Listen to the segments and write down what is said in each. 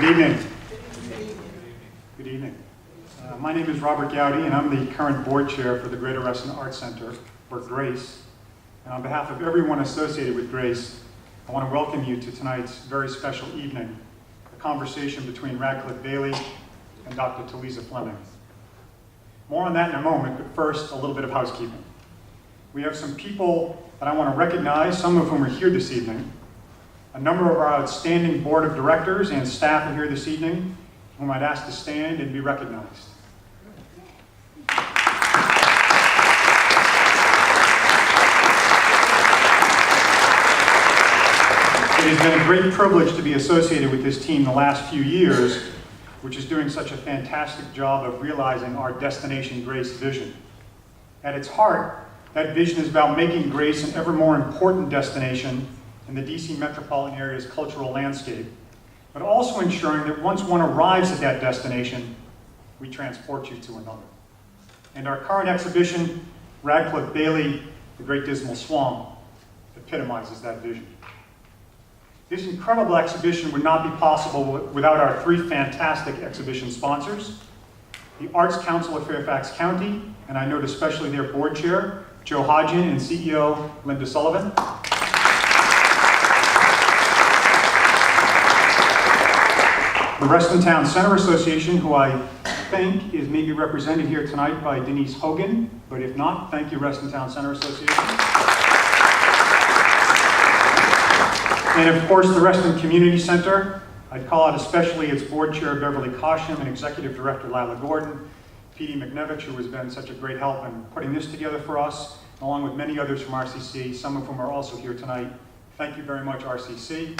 Good evening. Good evening. My name is Robert Gowdy, and I'm the current board chair for the Greater Reston Arts Center, or GRACE. And on behalf of everyone associated with GRACE, I want to welcome you to tonight's very special evening, a conversation between Radcliffe Bailey and Dr. Tuliza Fleming. More on that in a moment, but first, a little bit of housekeeping. We have some people that I want to recognize, some of whom are here this evening. A number of our outstanding board of directors and staff are here this evening, whom I'd ask to stand and be recognized. It has been a great privilege to be associated with this team the last few years, which is doing such a fantastic job of realizing our Destination Grace vision. At its heart, that vision is about making Grace an ever more important destination in the DC metropolitan area's cultural landscape, but also ensuring that once one arrives at that destination, we transport you to another. And our current exhibition, Radcliffe Bailey, The Great Dismal Swamp, epitomizes that vision. This incredible exhibition would not be possible without our three fantastic exhibition sponsors: the Arts Council of Fairfax County, and I note especially their board chair, Joe Hodgin, and CEO Linda Sullivan. The Reston Town Center Association, who I think is maybe represented here tonight by Denise Hogan, but if not, thank you, Reston Town Center Association. And of course, the Reston Community Center. I'd call out especially its board chair, Beverly Cosham, and executive director, Lila Gordon, P.D. McNevich, who has been such a great help in putting this together for us, along with many others from RCC, some of whom are also here tonight. Thank you very much, RCC.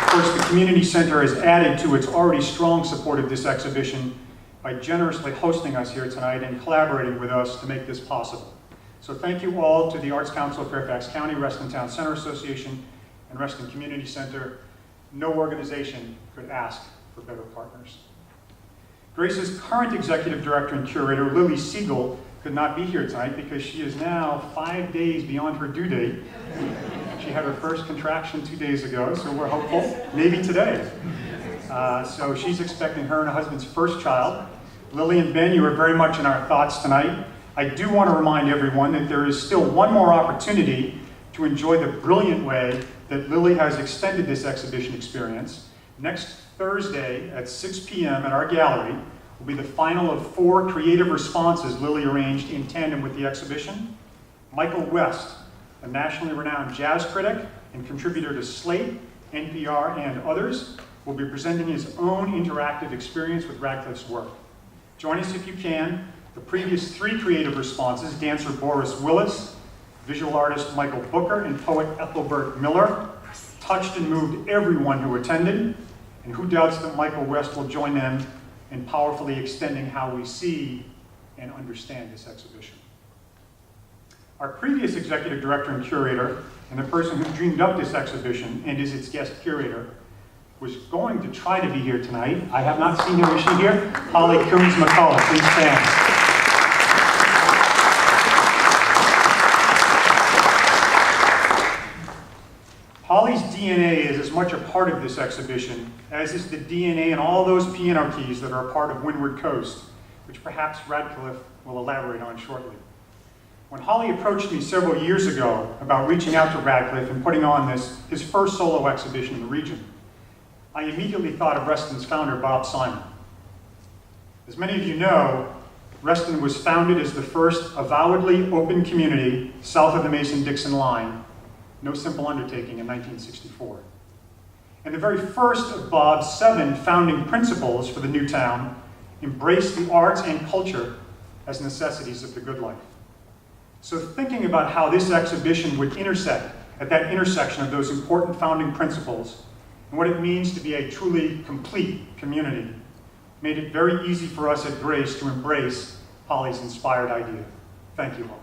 Of course, the Community Center has added to its already strong support of this exhibition by generously hosting us here tonight and collaborating with us to make this possible. So thank you all to the Arts Council of Fairfax County, Reston Town Center Association, and Reston Community Center. No organization could ask for better partners. Grace's current executive director and curator, Lily Siegel, could not be here tonight because she is now 5 days beyond her due date. She had her first contraction 2 days ago, so we're hopeful, maybe today. So she's expecting her and her husband's first child. Lily and Ben, you are very much in our thoughts tonight. I do want to remind everyone that there is still one more opportunity to enjoy the brilliant way that Lily has extended this exhibition experience. Next Thursday at 6 p.m. at our gallery will be the final of 4 creative responses Lily arranged in tandem with the exhibition. Michael West, a nationally renowned jazz critic and contributor to Slate, NPR, and others, will be presenting his own interactive experience with Radcliffe's work. Join us if you can. The previous 3 creative responses, dancer Boris Willis, visual artist Michael Booker, and poet Ethelbert Miller, touched and moved everyone who attended, and who doubts that Michael West will join them in powerfully extending how we see and understand this exhibition. Our previous executive director and curator, and the person who dreamed up this exhibition and is its guest curator, was going to try to be here tonight. I have not seen her. Is she here? Holly Coombs-McCullough, please stand. Holly's DNA is as much a part of this exhibition as is the DNA and all those piano keys that are a part of Windward Coast, which perhaps Radcliffe will elaborate on shortly. When Holly approached me several years ago about reaching out to Radcliffe and putting on his first solo exhibition in the region, I immediately thought of Reston's founder, Bob Simon. As many of you know, Reston was founded as the first avowedly open community south of the Mason-Dixon line. No simple undertaking in 1964. And the very first of Bob's 7 founding principles for the new town embraced the arts and culture as necessities of the good life. So thinking about how this exhibition would intersect at that intersection of those important founding principles and what it means to be a truly complete community made it very easy for us at Grace to embrace Holly's inspired idea. Thank you, Holly.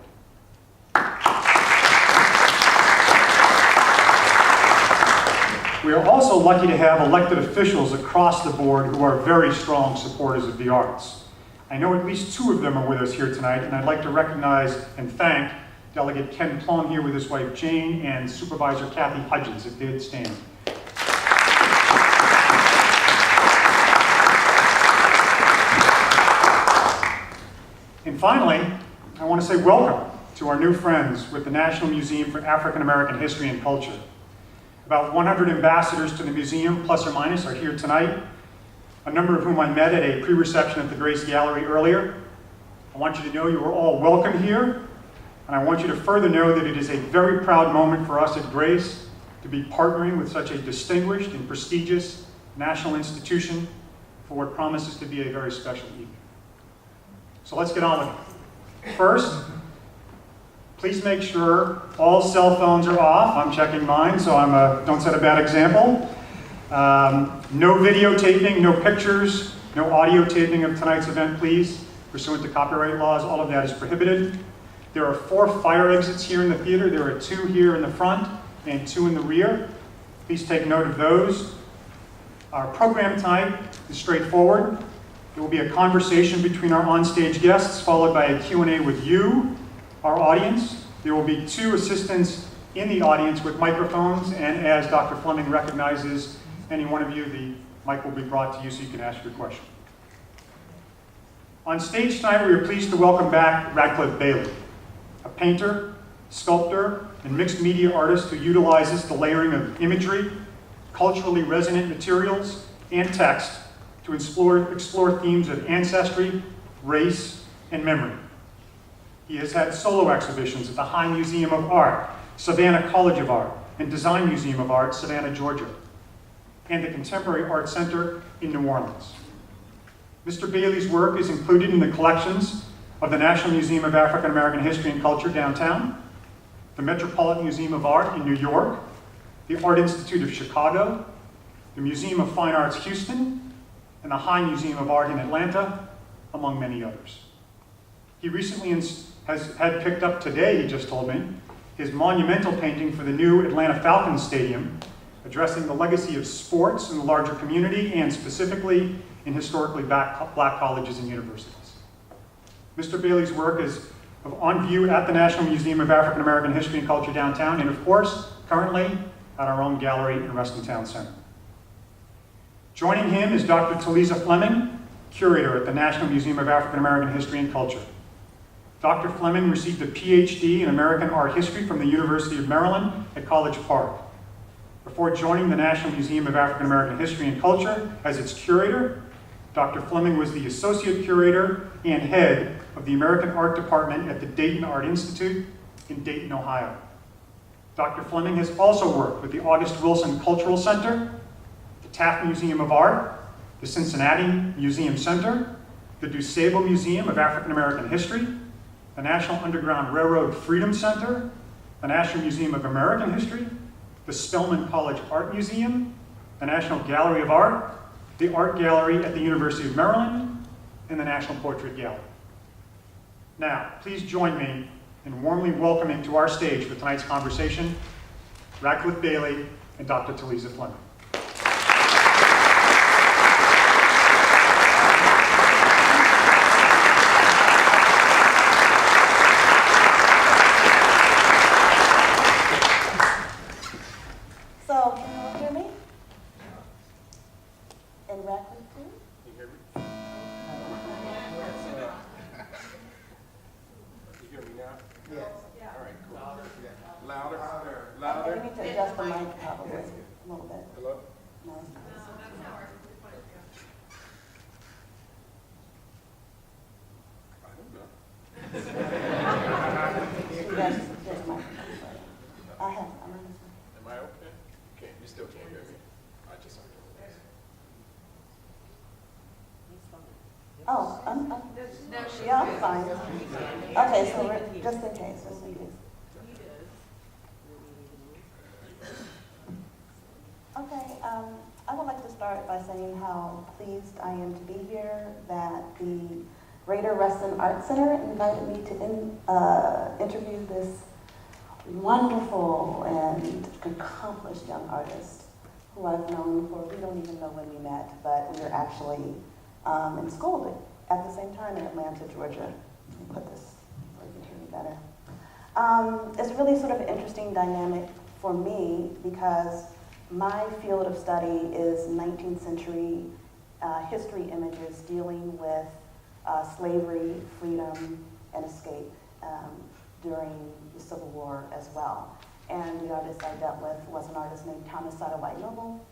We are also lucky to have elected officials across the board who are very strong supporters of the arts. I know at least 2 of them are with us here tonight, and I'd like to recognize and thank Delegate Ken Plum here with his wife Jane, and Supervisor Kathy Hudgens, if they'd stand. And finally, I want to say welcome to our new friends with the National Museum for African American History and Culture. About 100 ambassadors to the museum, plus or minus, are here tonight, a number of whom I met at a pre-reception at the Grace Gallery earlier. I want you to know you are all welcome here, and I want you to further know that it is a very proud moment for us at Grace to be partnering with such a distinguished and prestigious national institution for what promises to be a very special evening. So let's get on with it. First, please make sure all cell phones are off. I'm checking mine, so don't set a bad example. No videotaping, no pictures, no audio taping of tonight's event, please. Pursuant to copyright laws, all of that is prohibited. There are 4 fire exits here in the theater. There are 2 here in the front and 2 in the rear. Please take note of those. Our program tonight is straightforward. There will be a conversation between our onstage guests, followed by a Q&A with you, our audience. There will be 2 assistants in the audience with microphones, and as Dr. Fleming recognizes any one of you, the mic will be brought to you so you can ask your question. On stage tonight, we are pleased to welcome back Radcliffe Bailey, a painter, sculptor, and mixed media artist who utilizes the layering of imagery, culturally resonant materials, and text to explore themes of ancestry, race, and memory. He has had solo exhibitions at the High Museum of Art, Savannah College of Art, and Design Museum of Art, Savannah, Georgia, and the Contemporary Art Center in New Orleans. Mr. Bailey's work is included in the collections of the National Museum of African American History and Culture downtown, the Metropolitan Museum of Art in New York, the Art Institute of Chicago, the Museum of Fine Arts Houston, and the High Museum of Art in Atlanta, among many others. He recently had picked up today, he just told me, his monumental painting for the new Atlanta Falcons Stadium, addressing the legacy of sports in the larger community and specifically in historically black colleges and universities. Mr. Bailey's work is on view at the National Museum of African American History and Culture downtown, and of course, currently at our own gallery in Reston Town Center. Joining him is Dr. Tuliza Fleming, curator at the National Museum of African American History and Culture. Dr. Fleming received a PhD in American Art History from the University of Maryland at College Park. Before joining the National Museum of African American History and Culture as its curator, Dr. Fleming was the associate curator and head of the American Art Department at the Dayton Art Institute in Dayton, Ohio. Dr. Fleming has also worked with the August Wilson Cultural Center, the Taft Museum of Art, the Cincinnati Museum Center, the DuSable Museum of African American History, the National Underground Railroad Freedom Center, the National Museum of American History, the Spelman College Art Museum, the National Gallery of Art, the Art Gallery at the University of Maryland, and the National Portrait Gallery. Now, please join me in warmly welcoming to our stage for tonight's conversation, Radcliffe Bailey and Dr. Tuliza Fleming. So, can you all hear me? And Radcliffe too? You hear me? You hear me now? Yes. All right, cool. Louder, Okay, louder. we need to adjust the mic probably a little bit. Hello? No. I don't know. There's microphone for you. I'm on this one. Am I okay? Okay, you still can't hear me. I just heard it. Oh, yeah, I'm fine. Okay, so we're, just in case. Okay, I would like to start by saying how pleased I am to be here, that the Greater Reston Arts Center invited me to interview this wonderful and accomplished young artist who I've known for, we don't even know when we met, but we were actually in school at the same time in Atlanta, Georgia. Let me put this so you can hear me better. It's really sort of an interesting dynamic for me because my field of study is 19th century history images dealing with slavery, freedom, and escape during the Civil War as well. And the artist I dealt with was an artist named Thomas White Noble,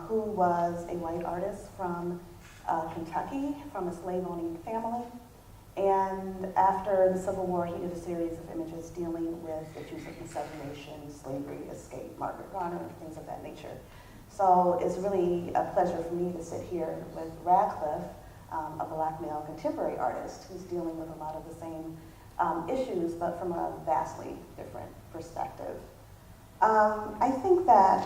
who was a white artist from Kentucky, from a slave-owning family. And after the Civil War, he did a series of images dealing with issues of miscegenation, slavery, escape, Margaret Garner, things of that nature. So it's really a pleasure for me to sit here with Radcliffe, a black male contemporary artist who's dealing with a lot of the same issues, but from a vastly different perspective. I think that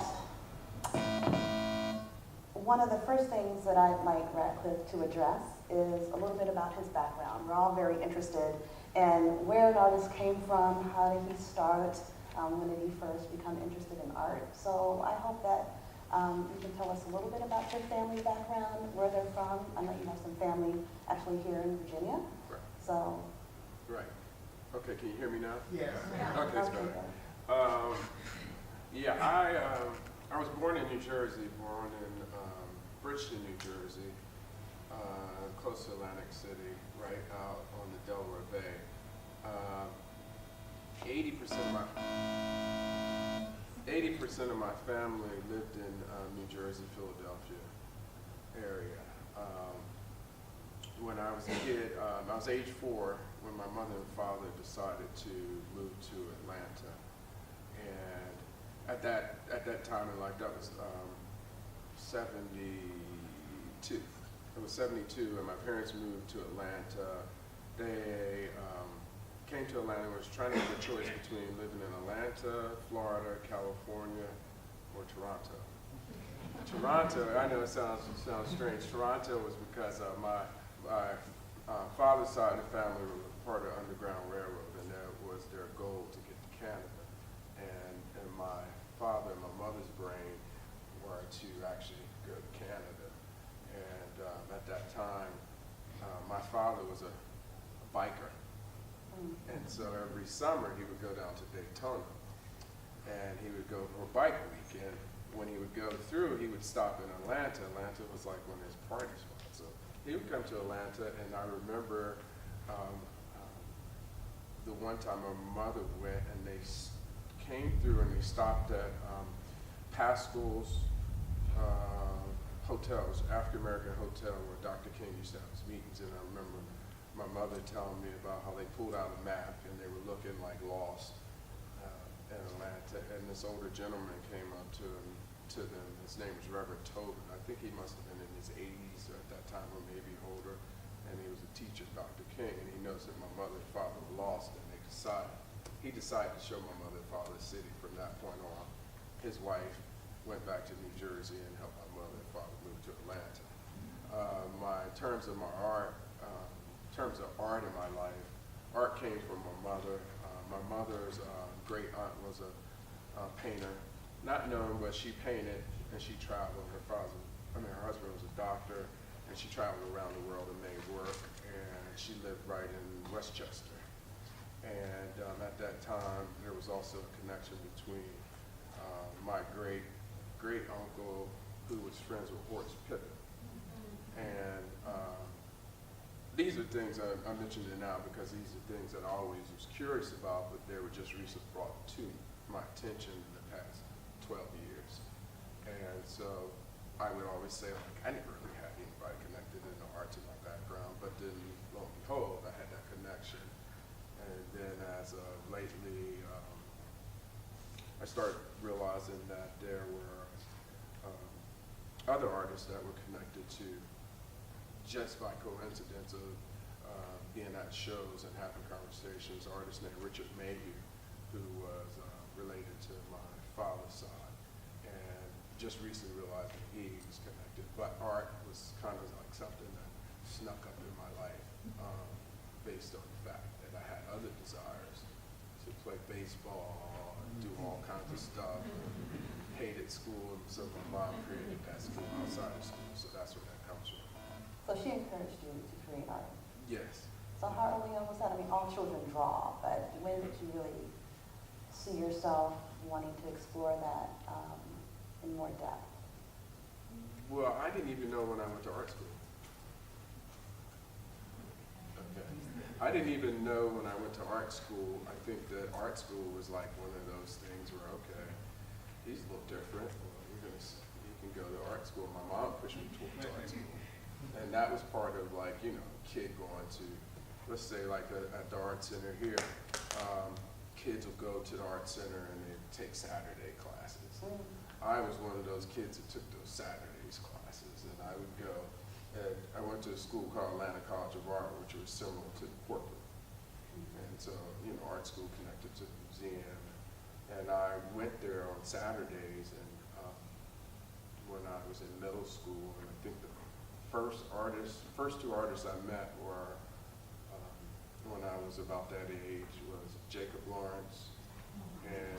one of the first things that I'd like Radcliffe to address is a little bit about his background. We're all very interested in where an artist came from, how did he start, when did he first become interested in art. So I hope that you can tell us a little bit about your family background, where they're from. I know you have some family actually here in Virginia. Right. So. Right. Okay, can you hear me now? Yes. Okay, it's better. I was born in New Jersey, born in Bridgeton, New Jersey, close to Atlantic City, right out on the Delaware Bay. 80% of my family lived in New Jersey, Philadelphia area. When I was a kid, I was age 4 when my mother and father decided to move to Atlanta. And at that time in life, that was 72. It was 72, and my parents moved to Atlanta. They came to Atlanta and was trying to make a choice between living in Atlanta, Florida, California, or Toronto. Toronto, I know it sounds strange. Toronto was because my father's side of the family was part of the Underground Railroad, and that was their goal to get to Canada. And my father and my mother's brain were to actually go to Canada. And at that time, my father was a biker. And so every summer he would go down to Daytona and he would go for a bike week. And when he would go through, he would stop in Atlanta. Atlanta was like one of his party spots. So he would come to Atlanta, and I remember the one time my mother went and they came through and they stopped at Pascal's hotel. It was an African-American hotel where Dr. King used to have his meetings. And I remember my mother telling me about how they pulled out a map and they were looking like lost in Atlanta. And this older gentleman came up to them. His name was Reverend Tobin. I think he must have been in his 80s at that time, or maybe older. And he was a teacher, Dr. King, and he knows that my mother and father were lost, and he decided to show my mother and father the city. From that point on, his wife went back to New Jersey and helped my mother and father move to Atlanta. In terms of art in my life, art came from my mother. My mother's great aunt was a painter, not known, but she painted and she traveled. Her husband was a doctor, and she traveled around the world and made work. And she lived right in Westchester. And at that time, there was also a connection between my great uncle, who was friends with Horace Pippin. And these are things I mentioned it now because these are things that I always was curious about, but they were just recently brought to my attention in the past 12 years. And so I would always say, like, I never really had anybody connected in the art to my background, but then lo and behold, I had that connection. And then as of lately, I started realizing that there were other artists that were connected to, just by coincidence of being at shows and having conversations. An artist named Richard Mayhew, who was related to my father's side, and just recently realized that he was connected. But art was kind of like something that snuck up in my life based on the fact that I had other desires to play baseball and do all kinds of stuff. Hated school, and so my mom created that school outside of school, so that's where that comes from. So she encouraged you to create art. Yes. So how early on was that? I mean, all children draw, but when did you really see yourself wanting to explore that in more depth? Well, I didn't even know when I went to art school. Okay. I didn't even know when I went to art school. I think that art school was like one of those things where, okay, he's a little different. Well, you can go to art school. My mom pushed me towards art school. And that was part of like, you know, kid going to, let's say like at the art center here, kids will go to the art center and they take Saturday classes. I was one of those kids that took those Saturdays classes, and I would go, and I went to a school called Atlanta College of Art, which was similar to corporate. And so, you know, art school connected to the museum. And I went there on Saturdays, and when I was in middle school, and I think the first two artists I met were, when I was about that age, was Jacob Lawrence and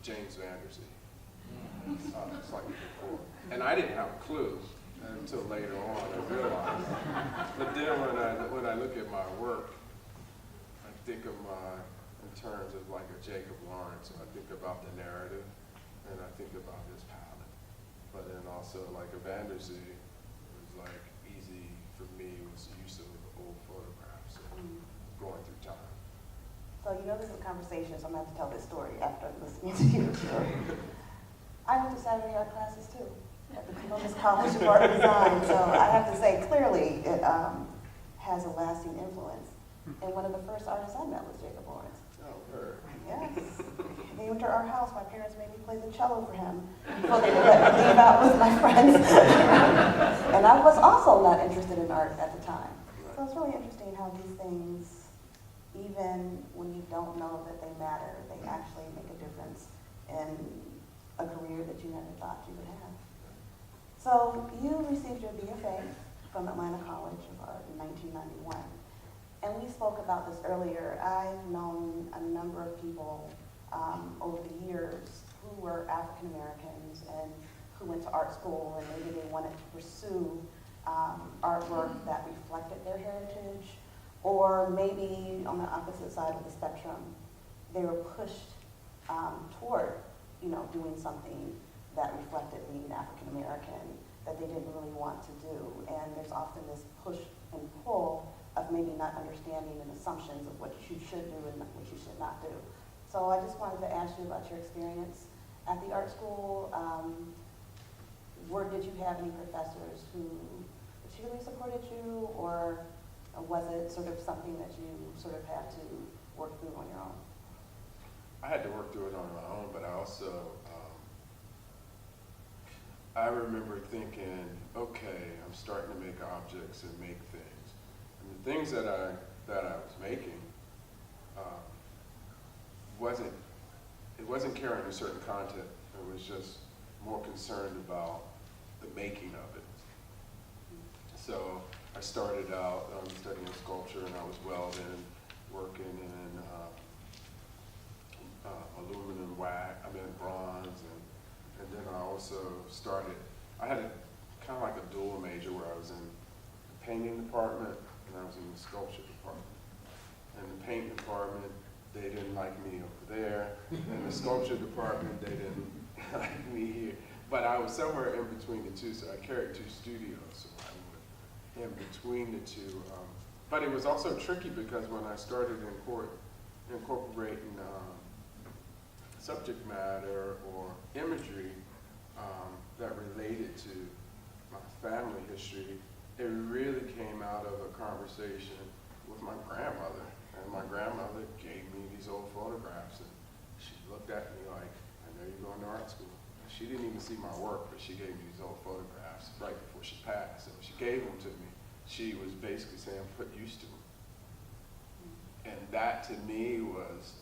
James Vandersea. Slightly before. And I didn't have a clue until later on I realized. But then when I look at my work, I think of in terms of like a Jacob Lawrence, I think about the narrative, and I think about his palette. But then also like a Vandersea, it was like easy for me was the use of old photographs and going through time. So you know this is a conversation, so I'm going to have to tell this story after listening to you. I went to Saturday art classes too at the Columbus College of Art and Design, so I have to say clearly it has a lasting influence. And one of the first artists I met was Jacob Lawrence. Oh, her. Yes. He came to our house. My parents made me play the cello for him before they would let me leave out with my friends. And I was also not interested in art at the time. So it's really interesting how these things, even when you don't know that they matter, they actually make a difference in a career that you never thought you would have. So you received your BFA from Atlanta College of Art in 1991. And we spoke about this earlier. I've known a number of people over the years who were African Americans and who went to art school, and maybe they wanted to pursue artwork that reflected their heritage, or maybe on the opposite side of the spectrum, they were pushed toward doing something that reflected being African American that they didn't really want to do. And there's often this push and pull of maybe not understanding and assumptions of what you should do and what you should not do. So I just wanted to ask you about your experience at the art school. Did you have any professors who particularly supported you, or was it sort of something that you sort of had to work through on your own? I had to work through it on my own, but I also, I remember thinking, okay, I'm starting to make objects and make things. And the things that I was making wasn't carrying a certain content. It was just more concerned about the making of it. So I started out studying sculpture, and I was welding, working in aluminum bronze, and then I also started, I had kind of like a dual major where I was in the painting department and I was in the sculpture department. And the painting department, they didn't like me over there. In the sculpture department, they didn't like me here. But I was somewhere in between the two, so I carried two studios, so I went in between the two. But it was also tricky because when I started incorporating subject matter or imagery that related to my family history, it really came out of a conversation with my grandmother. And my grandmother gave me these old photographs, and she looked at me like, I know you're going to art school. She didn't even see my work, but she gave me these old photographs right before she passed. And when she gave them to me, she was basically saying, put used to them. And that to me was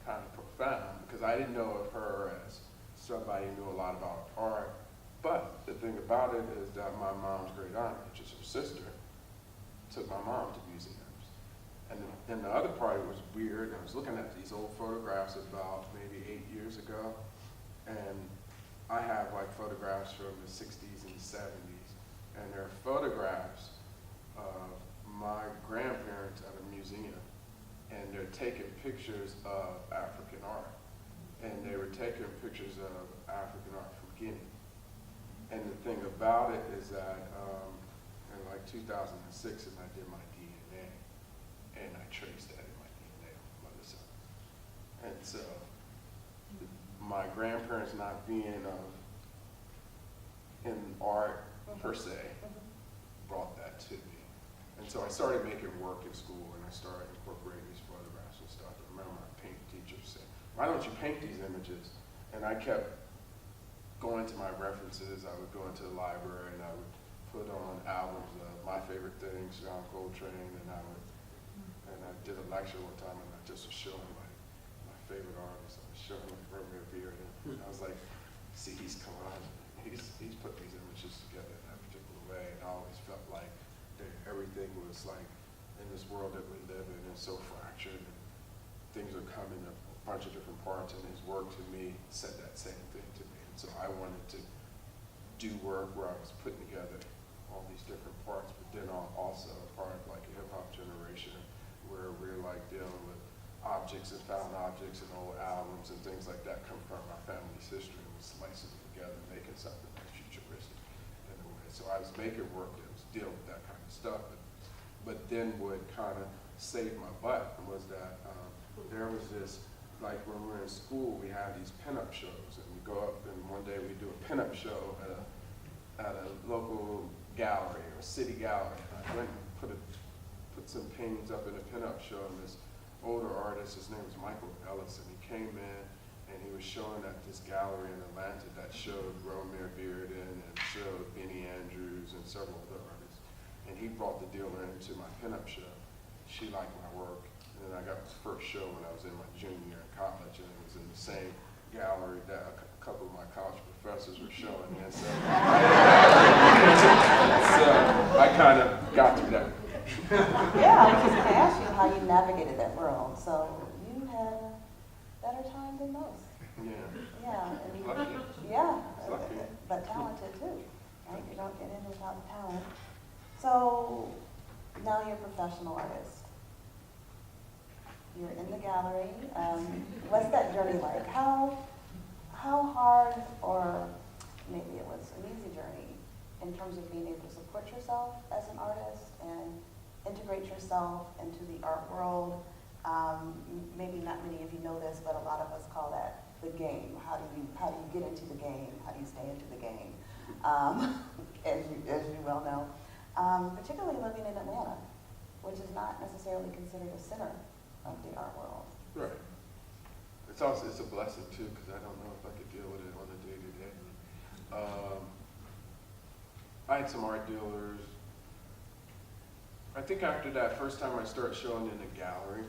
kind of profound, because I didn't know of her as somebody who knew a lot about art. But the thing about it is that my mom's great aunt, which is her sister, took my mom to museums. And the other part was weird. I was looking at these old photographs about maybe 8 years ago, and I have like photographs from the 60s and 70s, and there are photographs of my grandparents at a museum, and they're taking pictures of African art. And they were taking pictures of African art from Guinea. And the thing about it is that in like 2006, and I did my DNA, and I traced that in my DNA on my mother's side. And so my grandparents not being in art per se brought that to me. And so I started making work in school, and I started incorporating these photographs and stuff. I remember my paint teacher said, "Why don't you paint these images?" And I kept going to my references. I would go into the library, and I would put on albums of my favorite things, John Coltrane, and I did a lecture one time, and I just was showing like my favorite artists. I was showing like Romeo Beard, and I was like, "See, he's collaging. He's put these images together in that particular way." And I always felt like that everything was like in this world that we live in is so fractured, and things are coming in a bunch of different parts. And his work to me said that same thing to me. And so I wanted to do work where I was putting together all these different parts, but then also a part of like a hip hop generation where we're like dealing with objects and found objects and old albums and things like that come from our family's history, and we're slicing it together and making something that's futuristic in a way. So I was making work that was dealing with that kind of stuff, but then what kind of saved my butt was that there was this, like when we were in school, we had these pinup shows, and we go up and one day we do a pinup show at a local gallery or city gallery. I went and put some paintings up in a pinup show, and this older artist, his name was Michael Ellis, and he came in and he was showing at this gallery in Atlanta that showed Romeo Beard and showed Benny Andrews and several other artists. And he brought the dealer into my pinup show. She liked my work. And then I got my first show when I was in my junior year in college, and it was in the same gallery that a couple of my college professors were showing. And so I kind of got through that. Yeah, I was just going to ask you how you navigated that world. So you had a better time than most. Yeah. Yeah, and you, Lucky. yeah, Lucky. but talented too. Right? You don't get in without talent. So now you're a professional artist. You're in the gallery. What's that journey like? How hard, or maybe it was an easy journey, in terms of being able to support yourself as an artist and integrate yourself into the art world? Maybe not many of you know this, but a lot of us call that the game. How do you get into the game? How do you stay into the game? As you well know, particularly living in Atlanta, which is not necessarily considered a center of the art world. Right. It's a blessing too, because I don't know if I could deal with it on a day-to-day. I had some art dealers. I think after that first time I started showing in the gallery,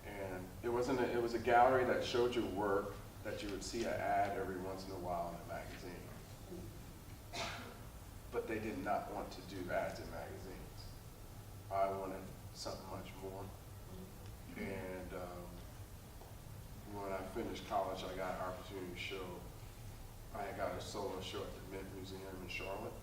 and it was a gallery that showed your work that you would see an ad every once in a while in a magazine. But they did not want to do ads in magazines. I wanted something much more. And when I finished college, I got an opportunity to show. I got a solo show at the Mint Museum in Charlotte.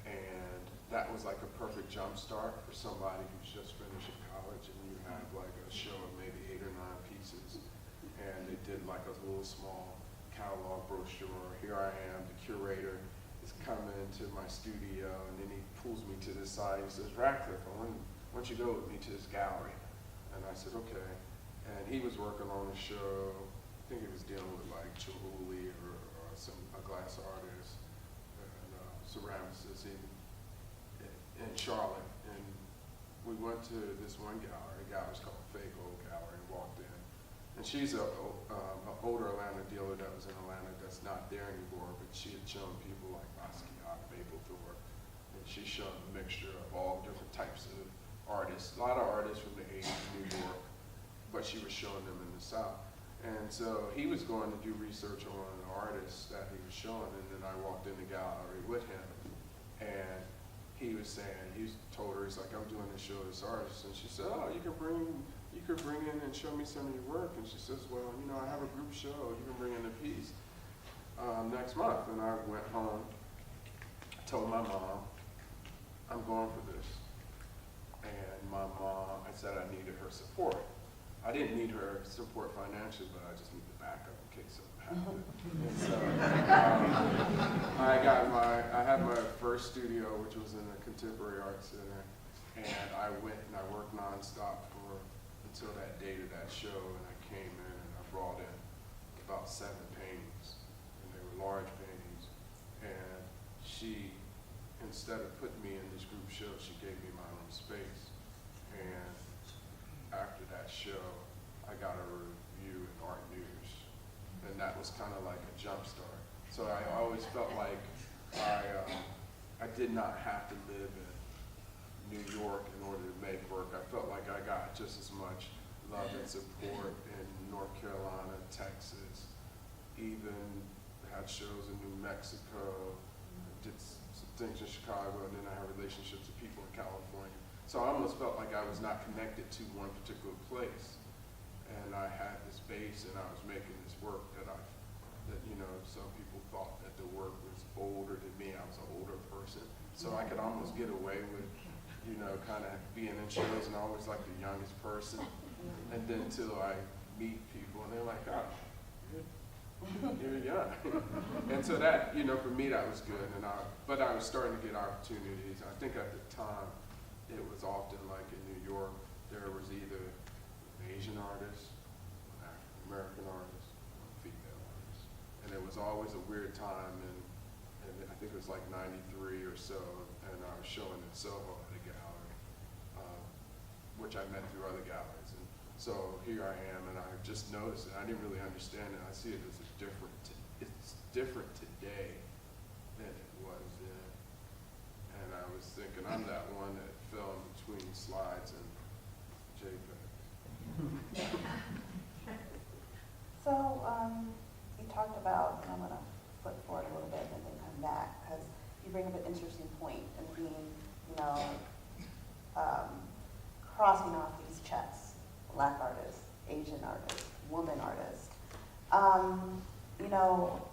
And that was like a perfect jump start for somebody who's just finishing college, and you have like a show of maybe 8 or 9 pieces. And they did like a little small catalog brochure. Here I am, the curator is coming into my studio, and then he pulls me to the side. He says, "Radcliffe, why don't you go with me to this gallery?" And I said, "Okay." And he was working on a show. I think he was dealing with like Chihuly or a glass artist and ceramicist in Charlotte. And we went to this one gallery. The gallery's called Fago Gallery, and walked in. And she's an older Atlanta dealer that was in Atlanta that's not there anymore, but she had shown people like Basquiat, Mapplethorpe, and she showed a mixture of all different types of artists, a lot of artists from the 80s, New York, but she was showing them in the South. And so he was going to do research on an artist that he was showing, and then I walked in the gallery with him, and he was saying, told her, he's like, "I'm doing this show of this artist," and she said, "Oh, you could bring in and show me some of your work." And she says, "Well, I have a group show, you can bring in a piece next month." And I went home, told my mom, I'm going for this. And my mom, I said I needed her support. I didn't need her support financially, but I just needed backup in case something happened. And so I had my first studio, which was in the Contemporary Arts Center, and I went and I worked nonstop until that date of that show, and I came in and I brought in about 7 paintings, and they were large paintings, and she, instead of putting me in this group show, she gave me my own space. And after that show, I got a review in Art News, and that was kind of like a jump start. So I always felt like I did not have to live in New York in order to make work. I felt like I got just as much love and support in North Carolina, Texas, even had shows in New Mexico, did some things in Chicago, and then I had relationships with people in California. So I almost felt like I was not connected to one particular place. And I had this base and I was making this work that some people thought that the work was older than me. I was an older person. So I could almost get away with, kind of being in shows and always like the youngest person. And then until I meet people and they're like, oh, you're young. And so that, for me that was good. But I was starting to get opportunities. I think at the time, it was often like in New York, there was either an Asian artist, an African American artist, or a female artist. And it was always a weird time, and I think it was like 93 or so, and I was showing in Soho at a gallery, which I met through other galleries. And so here I am, and I just noticed it. I didn't really understand it. I see it as it's different today than it was then. And I was thinking, I'm that one that fell in between slides and JPEGs. So you talked about, and I'm going to flip forward a little bit and then come back, because you bring up an interesting point in being, crossing off these checks: Black artists, Asian artists, woman artists.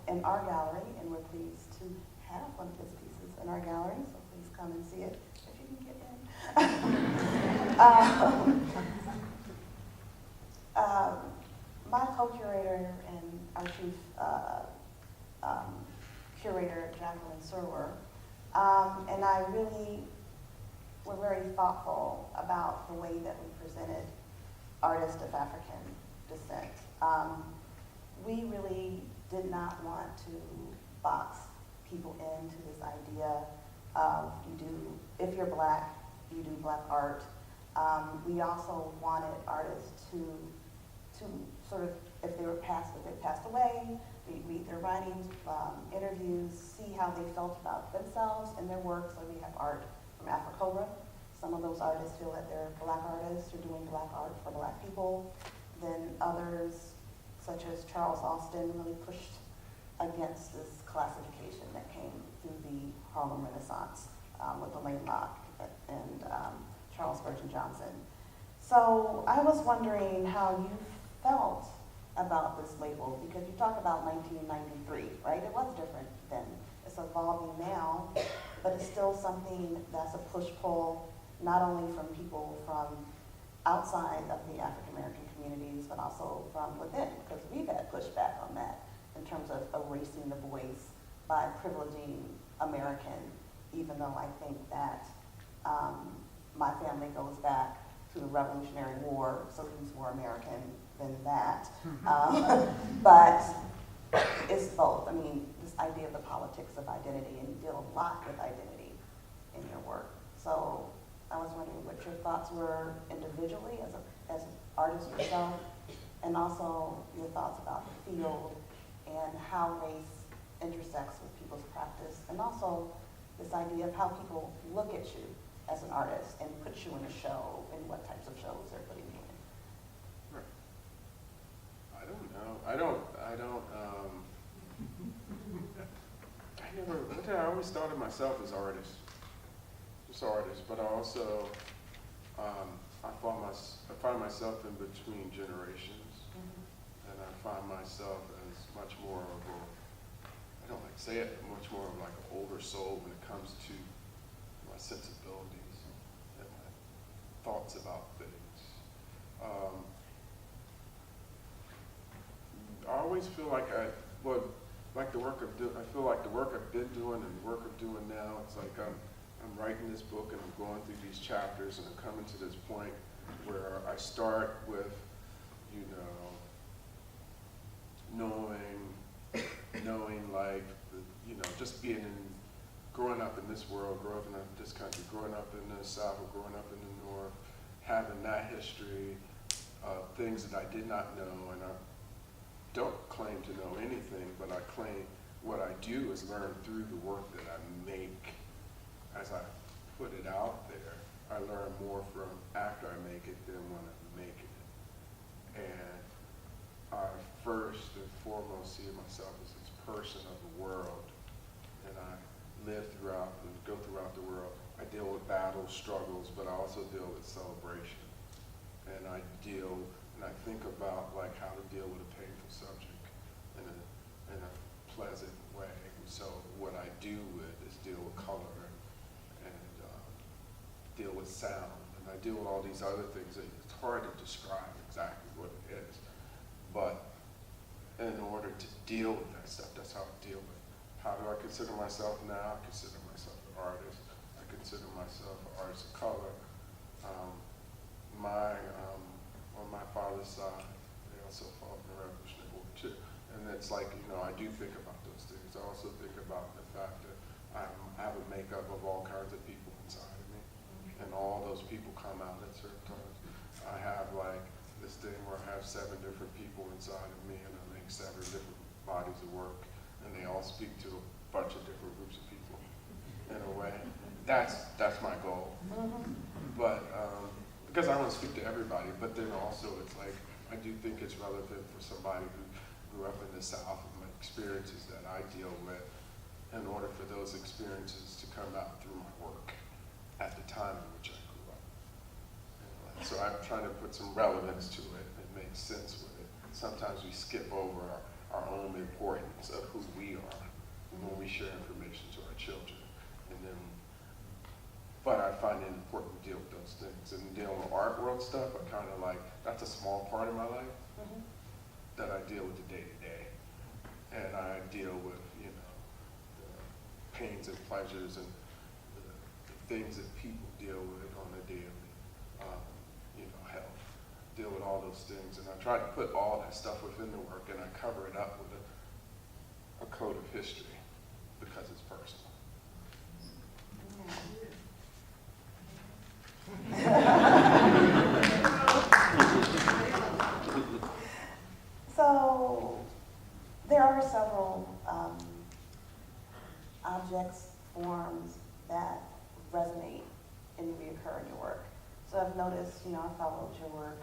In our gallery, and we're pleased to have one of his pieces in our gallery, so please come and see it if you can get in. My co-curator and our chief curator, Jacqueline Serwer, and I really were very thoughtful about the way that we presented artists of African descent. We really did not want to box people into this idea of if you're Black, you do Black art. We also wanted artists to sort of, if they passed away, we read their writings, interviews, see how they felt about themselves and their work. So we have art from Afro-Cobra. Some of those artists feel that they're Black artists who are doing Black art for Black people. Then others, such as Charles Austin, really pushed against this classification that came through the Harlem Renaissance with Elaine Locke and Charles Spurgeon Johnson. So I was wondering how you felt about this label, because you talk about 1993, right? It was different then. It's evolving now, but it's still something that's a push-pull, not only from people from outside of the African American communities, but also from within, because we've had pushback on that in terms of erasing the voice by privileging American, even though I think that my family goes back to the Revolutionary War, so he's more American than that. But it's both. I mean, this idea of the politics of identity, and you deal a lot with identity in your work. So I was wondering what your thoughts were individually as an artist yourself, and also your thoughts about the field and how race intersects with people's practice, and also this idea of how people look at you as an artist and put you in a show, and what types of shows they're putting you in. Right. I don't know. I always thought of myself as artist, just artist, but I also, I find myself in between generations, and I find myself as much more of I don't like to say it, but much more of like an older soul when it comes to my sensibilities and my thoughts about things. I always feel like I feel like the work I've been doing and the work I'm doing now, it's like I'm writing this book and I'm going through these chapters and I'm coming to this point where I start with, knowing like, just growing up in this world, growing up in this country, growing up in the South, or growing up in the North, having that history of things that I did not know, and I don't claim to know anything, but I claim what I do is learn through the work that I make. As I put it out there, I learn more from after I make it than when I'm making it. And I first and foremost see myself as this person of the world, and I live throughout and go throughout the world. I deal with battles, struggles, but I also deal with celebration. And I think about like how to deal with a painful subject in a pleasant way. So what I do is deal with color and deal with sound, and I deal with all these other things that it's hard to describe exactly what it is. But in order to deal with that stuff, that's how I deal with it. How do I consider myself now? I consider myself an artist. I consider myself an artist of color. On my father's side, they also fought in the Revolutionary War too. And it's like, I do think about those things. I also think about the fact that I have a makeup of all kinds of people inside of me. And all those people come out at certain times. I have like this thing where I have 7 different people inside of me, and I make 7 different bodies of work, and they all speak to a bunch of different groups of people in a way. That's my goal. But because I want to speak to everybody, but then also it's like, I do think it's relevant for somebody who grew up in the South and my experiences that I deal with, in order for those experiences to come out through my work at the time in which I grew up. So I'm trying to put some relevance to it and make sense with it. Sometimes we skip over our own importance of who we are when we share information to our children. But I find it important to deal with those things. And dealing with art world stuff, I kind of like, that's a small part of my life that I deal with the day-to-day. And I deal with, the pains and pleasures and the things that people deal with on a daily, health. Deal with all those things. And I try to put all that stuff within the work, and I cover it up with a code of history because it's personal. So there are several objects, forms that resonate and reoccur in your work. So I've noticed, I followed your work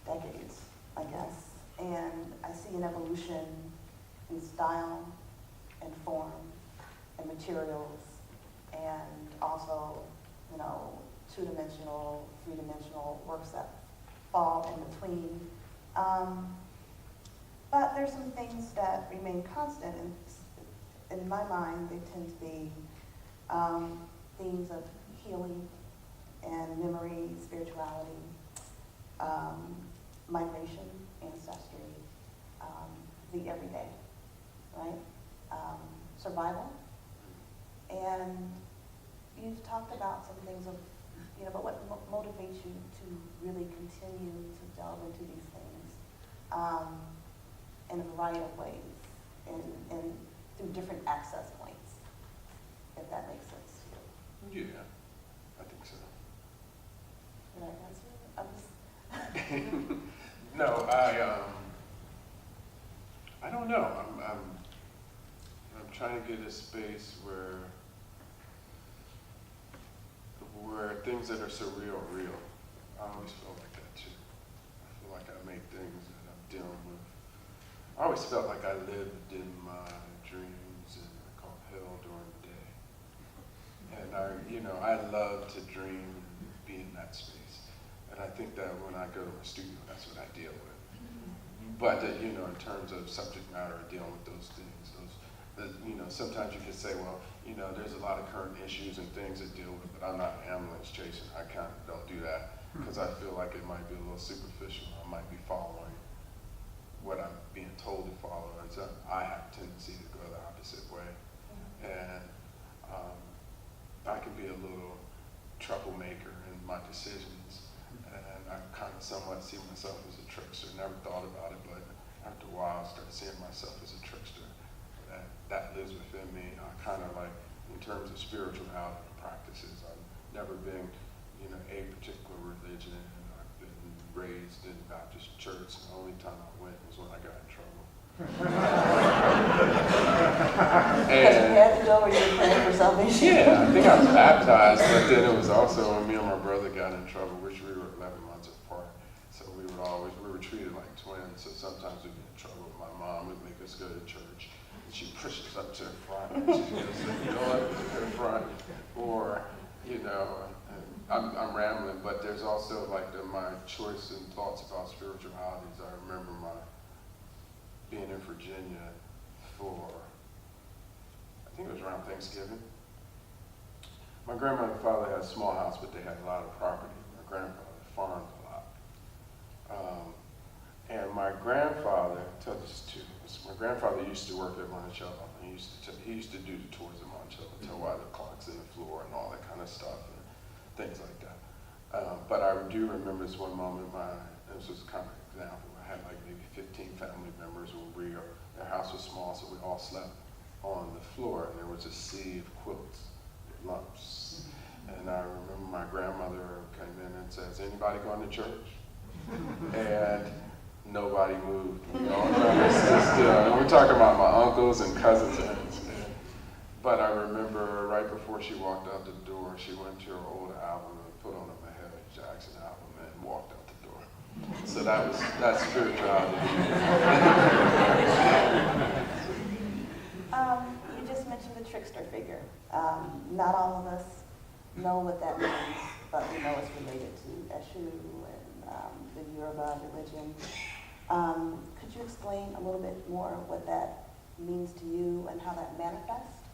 decades, I guess, and I see an evolution in style and form and materials, and also, 2-dimensional, 3-dimensional works that fall in between. But there's some things that remain constant, and in my mind, they tend to be themes of healing and memory, spirituality, migration, ancestry, the everyday, right? Survival. And you've talked about some things of, but what motivates you to really continue to delve into these things in a variety of ways and through different access points, if that makes sense to you. Yeah, I think so. Did I answer? No, I don't know. I'm trying to get a space where things that are surreal are real. I always felt like that too. I feel like I make things that I'm dealing with. I always felt like I lived in my dreams and I call hell during the day. And I love to dream and be in that space. And I think that when I go to my studio, that's what I deal with. But in terms of subject matter, dealing with those things, You know, sometimes you can say, well, you know, there's a lot of current issues and things to deal with, but I'm not ambulance chasing. I kind of don't do that because I feel like it might be a little superficial. I might be following what I'm being told to follow, and so I have a tendency to go the opposite way. And I can be a little troublemaker in my decisions, and I kind of somewhat see myself as a trickster. Never thought about it, but after a while I started seeing myself as a trickster. That lives within me. I kind of like, in terms of spirituality practices, I've never been, you know, a particular religion. I've been raised in Baptist church, and the only time I went was when I got in trouble. Because you had to go or you were praying for salvation? Yeah, I think I was baptized, but then it was also when me and my brother got in trouble, which we were 11 months apart. So we were treated like twins, so sometimes we'd be in trouble. My mom would make us go to church. She pushes up to the front, and she goes, you know what, to the front, or, you know, I'm rambling, but there's also like my choice and thoughts about spiritualities. I remember being in Virginia for, I think it was around Thanksgiving. My grandmother and father had a small house, but they had a lot of property. My grandfather farmed a lot. And my grandfather tells us my grandfather used to work at Monticello, and he used to do the tours at Monticello, tell why the clock's in the floor and all that kind of stuff and things like that. But I do remember this one moment, this was kind of an example, I had like maybe 15 family members when their house was small, so we all slept on the floor, and there was a sea of quilts, lumps. And I remember my grandmother came in and says, anybody going to church? And nobody moved. We all kind of stood still. And we're talking about my uncles and cousins. But I remember right before she walked out the door, she went to her old album and put on a Mahalia Jackson album and walked out the door. So that's spirituality. You just mentioned the trickster figure. Not all of us know what that means, but we know it's related to Eshu and the Yoruba religion. Could you explain a little bit more what that means to you and how that manifests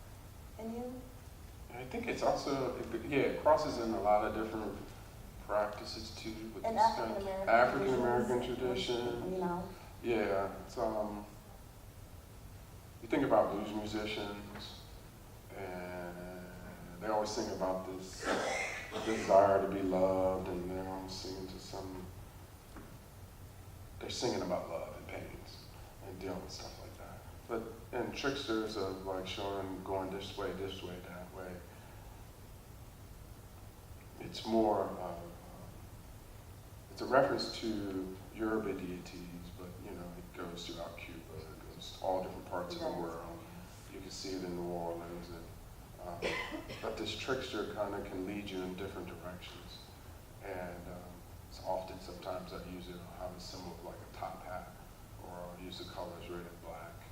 in you? I think it's also, it crosses in a lot of different practices too. With And this African-American tradition. You know? Yeah, it's, you think about blues musicians, and they always sing about this desire to be loved, and they're always singing they're singing about love and pains and dealing with stuff like that. But, and tricksters are like showing, going this way, that way. It's more, it's a reference to Yoruba deities, but you know, it goes throughout Cuba, it goes to all different parts of the world. You can see it in New Orleans, and, but this trickster kind of can lead you in different directions. And it's often, sometimes I use it, I'll have a symbol of like a top hat, or I'll use the colors red and black,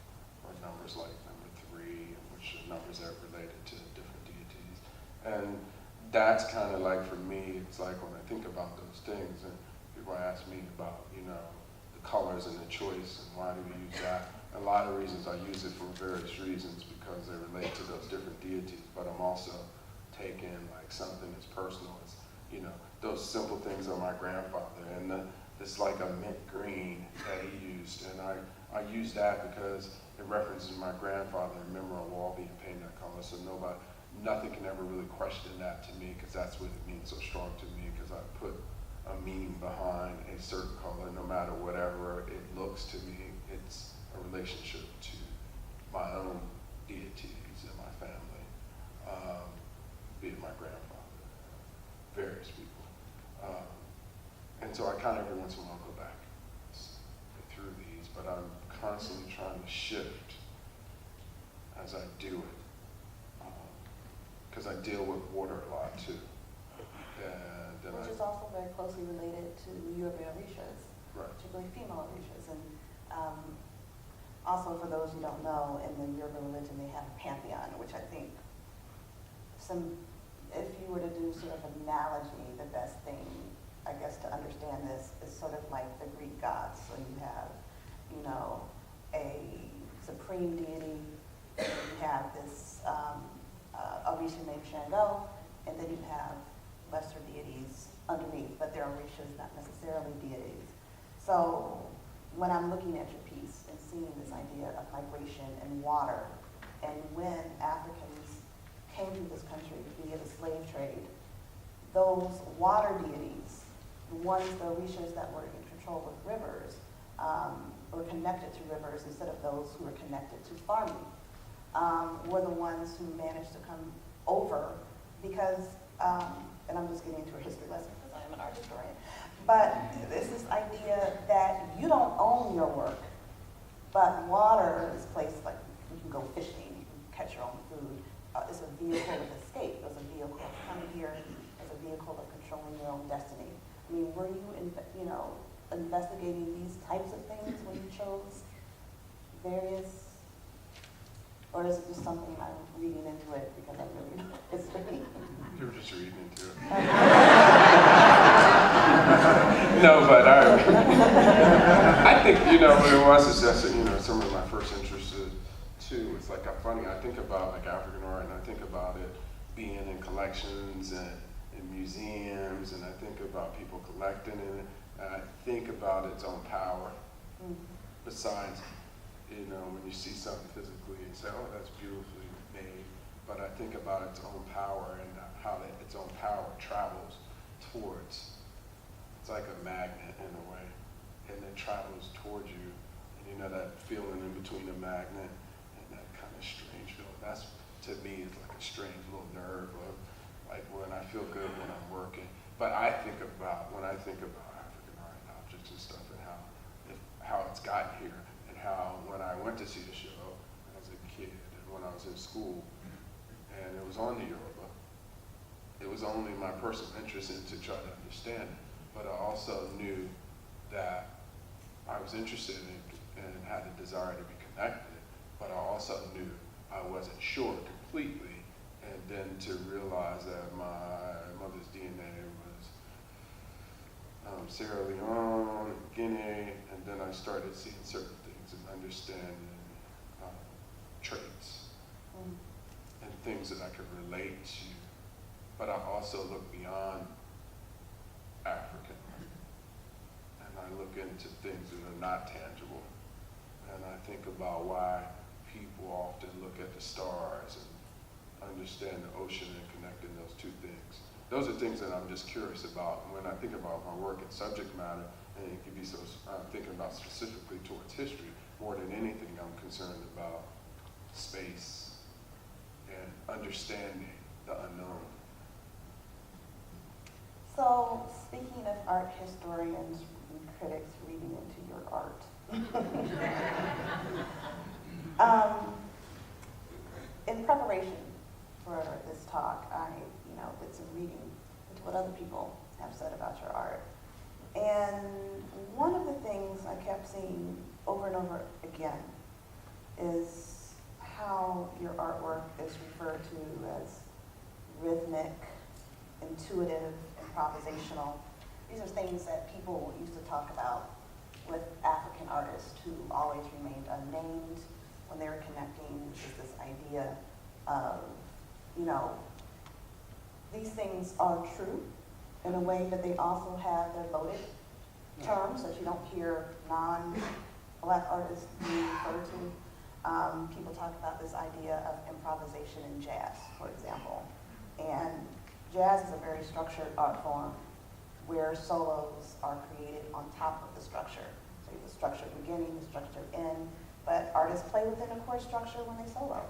or numbers like number 3, which are numbers that are related to different deities. And that's kind of like, for me, it's like when I think about those things, and people ask me about, you know, the colors and the choice, and why do we use that? A lot of reasons I use it for various reasons, because they relate to those different deities, but I'm also taking like something as personal as, you know, those simple things of my grandfather, and it's like a mint green that he used, and I use that because it references my grandfather. I remember a wall being painted that color, so nothing can ever really question that to me, because that's what it means so strong to me, because I put a meaning behind a certain color, no matter whatever it looks to me. It's a relationship to my own deities in my family, be it my grandfather, various people. And so I kind of every once in a while go back through these, but I'm constantly trying to shift as I do it, because I deal with water a lot too. And then Which is also very closely related to Yoruba Orishas, right. particularly female Orishas. And also, for those who don't know, in the Yoruba religion, they have a pantheon, which I think if you were to do sort of an analogy, the best thing, I guess, to understand this is sort of like the Greek gods. So you have, you know, a supreme deity have this Orisha named Shango, and then you have lesser deities underneath, but they're Orishas, not necessarily deities. So when I'm looking at your piece and seeing this idea of migration and water, and when Africans came to this country via the slave trade, those water deities, the ones, the Orishas that were in control with rivers, were connected to rivers instead of those who were connected to farming, were the ones who managed to come over because, and I'm just getting into a history lesson because I am an art historian, but it's this idea that you don't own your work, but water is a place like you can go fishing, you can catch your own food. It's a vehicle of escape. It's a vehicle of coming here as a vehicle of controlling your own destiny. I mean, were you, investigating these types of things when you chose various, or is it just something I'm reading into it because I really know history? You were just reading into it. No, but I think, it was just, some of my first interests too. It's like funny, I think about like African art and I think about it being in collections and in museums, and I think about people collecting it, and I think about its own power. Besides, when you see something physically and say, oh, that's beautifully made, but I think about its own power and how its own power travels towards. It's like a magnet in a way, and it travels towards you, and that feeling in between a magnet and that kind of strange feeling. That's, to me, it's like a strange little nerve of like when I feel good when I'm working. But when I think about African art and objects and stuff, and how it's gotten here, and how when I went to see the show as a kid and when I was in school, and it was on the Yoruba, it was only my personal interest in to try to understand it. But I also knew that I was interested in and had a desire to be connected, but I also knew I wasn't sure completely, and then to realize that my mother's DNA was Sierra Leone, Guinea, and then I started seeing certain things and understanding traits and things that I could relate to, but I also look beyond African, and I look into things that are not tangible, and I think about why people often look at the stars and understand the ocean and connecting those two things. Those are things that I'm just curious about when I think about my work and subject matter, and it could be I'm thinking about specifically towards history. More than anything, I'm concerned about space and understanding the unknown. So, speaking of art historians and critics reading into your art, in preparation for this talk, I did some reading into what other people have said about your art. And one of the things I kept seeing over and over again is how your artwork is referred to as rhythmic, intuitive, improvisational. These are things that people used to talk about with African artists who always remained unnamed when they were connecting with this idea of, these things are true in a way, but they also have their loaded terms that you don't hear non-Black artists being referred to. People talk about this idea of improvisation in jazz, for example. And jazz is a very structured art form where solos are created on top of the structure. So you have a structured beginning, a structured end, but artists play within a core structure when they solo.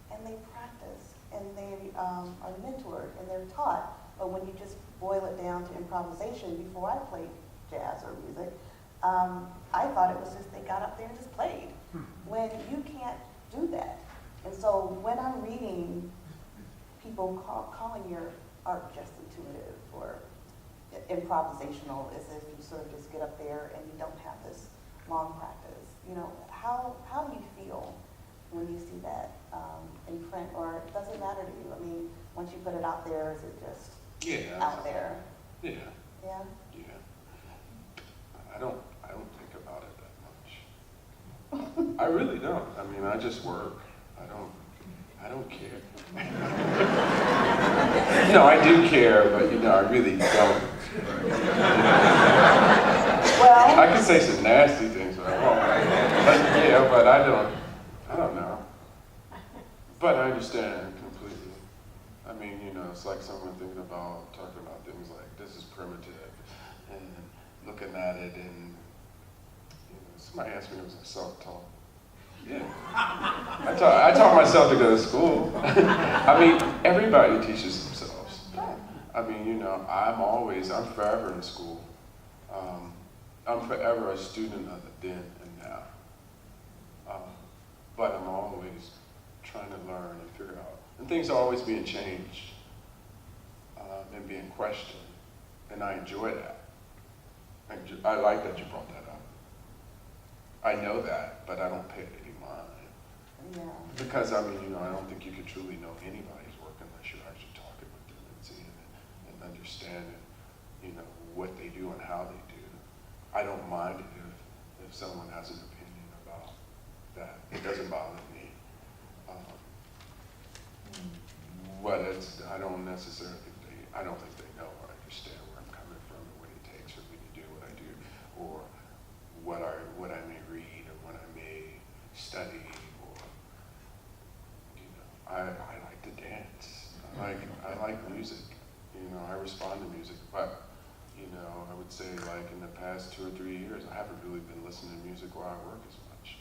And they practice, and they are mentored, and they're taught. But when you just boil it down to improvisation, before I played jazz or music, I thought it was just they got up there and just played. When you can't do that. And so when I'm reading people calling your art just intuitive or improvisational, as if you sort of just get up there and you don't have this long practice, how do you feel when you see that in print, or does it matter to you? I mean, once you put it out there, is it just out there? Yeah. Yeah? Yeah. I don't think about it that much. I really don't. I mean, I just work. I don't care. No, I do care, but I really don't. Well, I can say some nasty things, but I won't. But I don't know. But I understand completely. I mean, it's like someone talking about things like, this is primitive, and looking at it, and somebody asked me if it was a self-taught. Yeah. I taught myself to go to school. I mean, everybody teaches themselves. I mean, I'm forever in school. I'm forever a student of the then and now. But I'm always trying to learn and figure out. And things are always being changed and being questioned. And I enjoy that. I like that you brought that up. I know that, but I don't pay it any mind. yeah. Because, I don't think you can truly know anybody's work unless you're actually talking with them and seeing it and understanding, what they do and how they do. I don't mind it if someone has an opinion about that. It doesn't bother me. But I don't think they know or understand where I'm coming from and what it takes for me to do what I do, or what I may read or what I may study, or I like to dance. I like music. I respond to music, but I would say like in the past 2 or 3 years, I haven't really been listening to music while I work as much.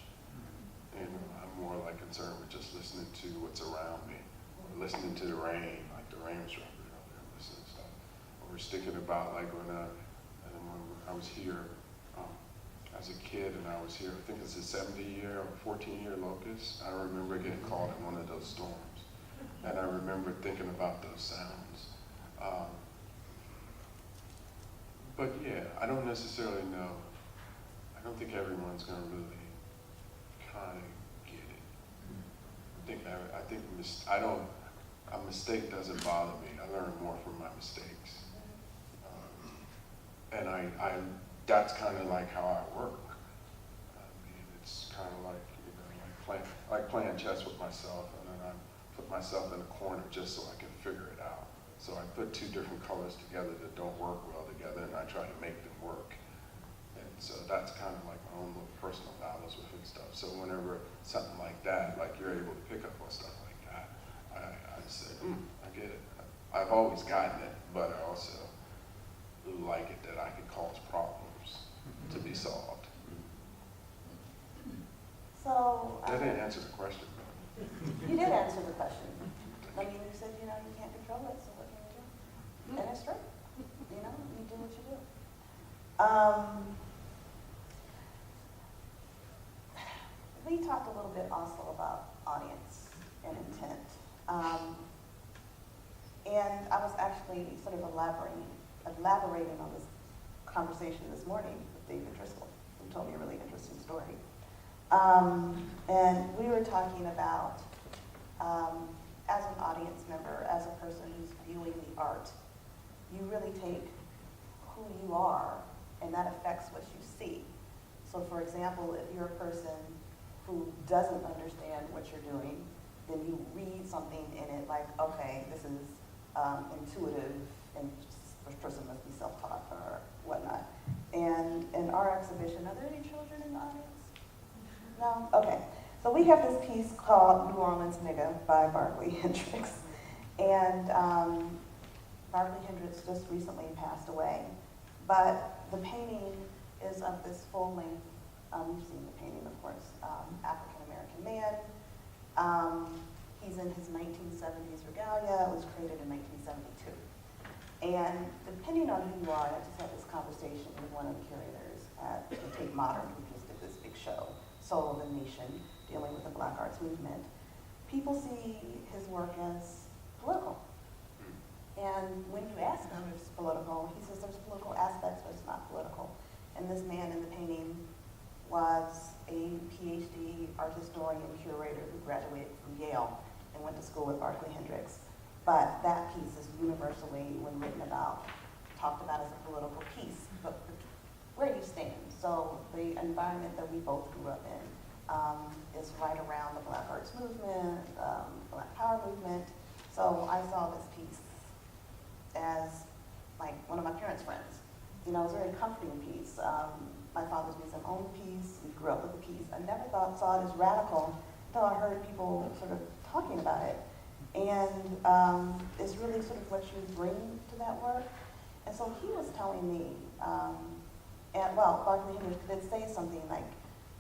I'm more like concerned with just listening to what's around me, or listening to the rain, like the rain was dropping out there, listening to stuff. Or thinking about like when I was here as a kid, and I was here, I think it's a 70-year or 14-year locust. I remember getting caught in one of those storms, and I remember thinking about those sounds. But yeah, I don't necessarily know. I don't think everyone's going to really kind of get it. A mistake doesn't bother me. I learn more from my mistakes. And that's kind of like how I work. I mean, it's kind of like, like playing chess with myself, and then I put myself in a corner just so I can figure it out. So I put 2 different colors together that don't work well together, and I try to make them work. And so that's kind of like my own little personal battles with it and stuff. So whenever something like that, like you're able to pick up on stuff like that, I say, I get it. I've always gotten it, but I also like it that I can cause problems to be solved. So, That didn't answer the question. you did answer the question. I mean, you said, you can't control it, so what can you do? And it's true. You do what you do. We talked a little bit also about audience and intent. And I was actually sort of elaborating on this conversation this morning with David Driscoll, who told me a really interesting story. And we were talking about, as an audience member, as a person who's viewing the art, you really take who you are, and that affects what you see. So for example, if you're a person who doesn't understand what you're doing, then you read something in it like, okay, this is intuitive, and this person must be self-taught or whatnot. And in our exhibition, are there any children in the audience? No? Okay. So we have this piece called New Orleans Nigga by Barclay Hendricks. And Barclay Hendricks just recently passed away. But the painting is of this full-length, you've seen the painting, of course, African-American man. He's in his 1970s regalia. It was created in 1972. And depending on who you are, I just had this conversation with one of the curators at the Tate Modern, who just did this big show, Soul of the Nation, dealing with the Black Arts Movement. People see his work as political. And when you ask him if it's political, he says there's political aspects, but it's not political. And this man in the painting was a PhD art historian curator who graduated from Yale and went to school with Barclay Hendricks. But that piece is universally, when written about, talked about as a political piece, but where you stand. So the environment that we both grew up in is right around the Black Arts Movement, Black Power Movement. So I saw this piece as like one of my parents' friends. You know, it was a very comforting piece. My father's museum owned the piece. We grew up with the piece. I never saw it as radical until I heard people sort of talking about it. And it's really sort of what you bring to that work. And so he was telling me, Barkley Henry did say something like,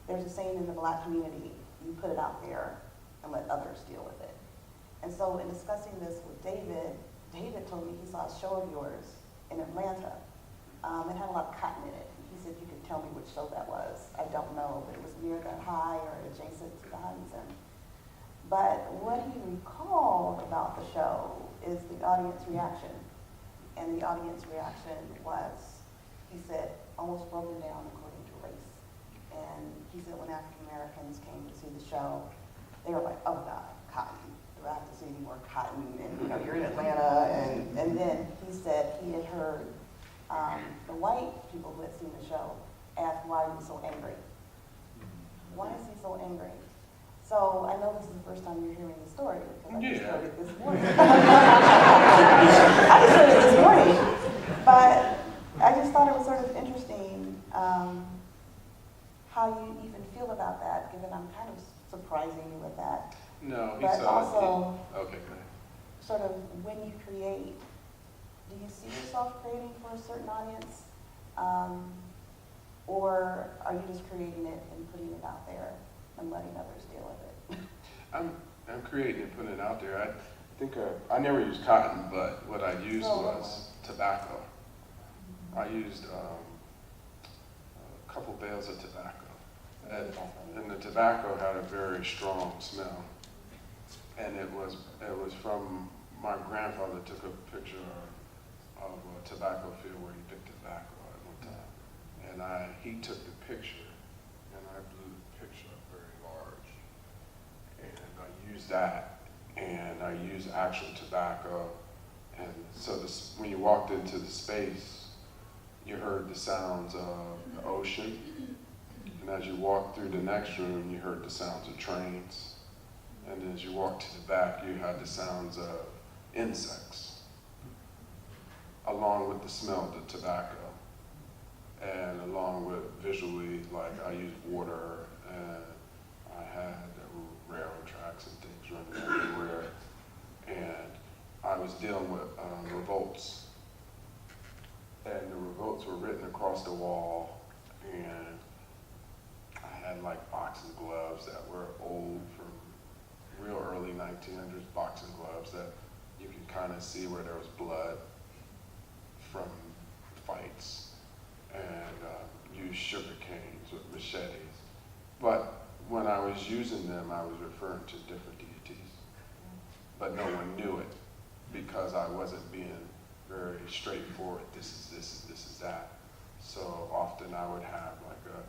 there's a saying in the Black community, you put it out there and let others deal with it. And so in discussing this with David, David told me he saw a show of yours in Atlanta. It had a lot of cotton in it. He said you could tell me which show that was. I don't know, but it was near the high or adjacent to the high museum. But what he recalled about the show is the audience reaction. And the audience reaction was, he said, almost broken down according to race. And he said when African Americans came to see the show, they were like, oh God, cotton. Do I have to see any more cotton? And you know, you're in Atlanta. And then he said he had heard the white people who had seen the show ask, why are you so angry? Why is he so angry? So I know this is the first time you're hearing the story because I just heard it this morning. I just heard it this morning. But I just thought it was sort of interesting how you even feel about that, given I'm kind of surprising you with that. No, he But saw also, it. Okay, go ahead. sort of when you create, do you see yourself creating for a certain audience? Or are you just creating it and putting it out there and letting others deal with it? I'm creating and putting it out there. I think I never used cotton, but what I used was tobacco. I used a couple bales of tobacco. And the tobacco had a very strong smell. And it was from my grandfather took a picture of a tobacco field where he picked tobacco at one time. And he took the picture and I blew the picture up very large. And I used that and I used actual tobacco. And so when you walked into the space, you heard the sounds of the ocean. And as you walked through the next room, you heard the sounds of trains. And as you walked to the back, you had the sounds of insects, along with the smell of the tobacco. And along with visually, like I used water, and I had railroad tracks and things running everywhere. And I was dealing with revolts. And the revolts were written across the wall, and I had like boxing gloves that were old from real early 1900s boxing gloves that you can kind of see where there was blood from fights, and used sugar canes with machetes. But when I was using them, I was referring to different deities, but no one knew it because I wasn't being very straightforward. This is this, and this is that. So often I would have like a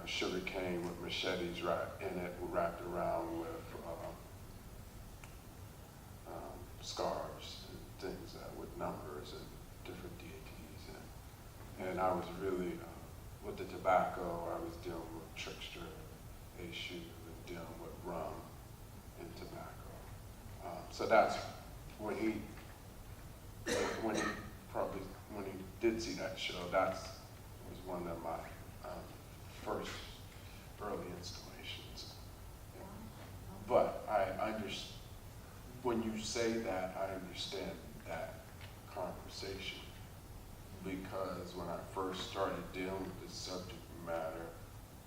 sugar cane with machetes wrapped around with scarves and things with numbers and different deities. And I was really, with the tobacco, I was dealing with trickster, Eshu, and dealing with rum and tobacco. So that's when he did see that show, that was one of my first early installations. But when you say that, I understand that conversation, because when I first started dealing with this subject matter,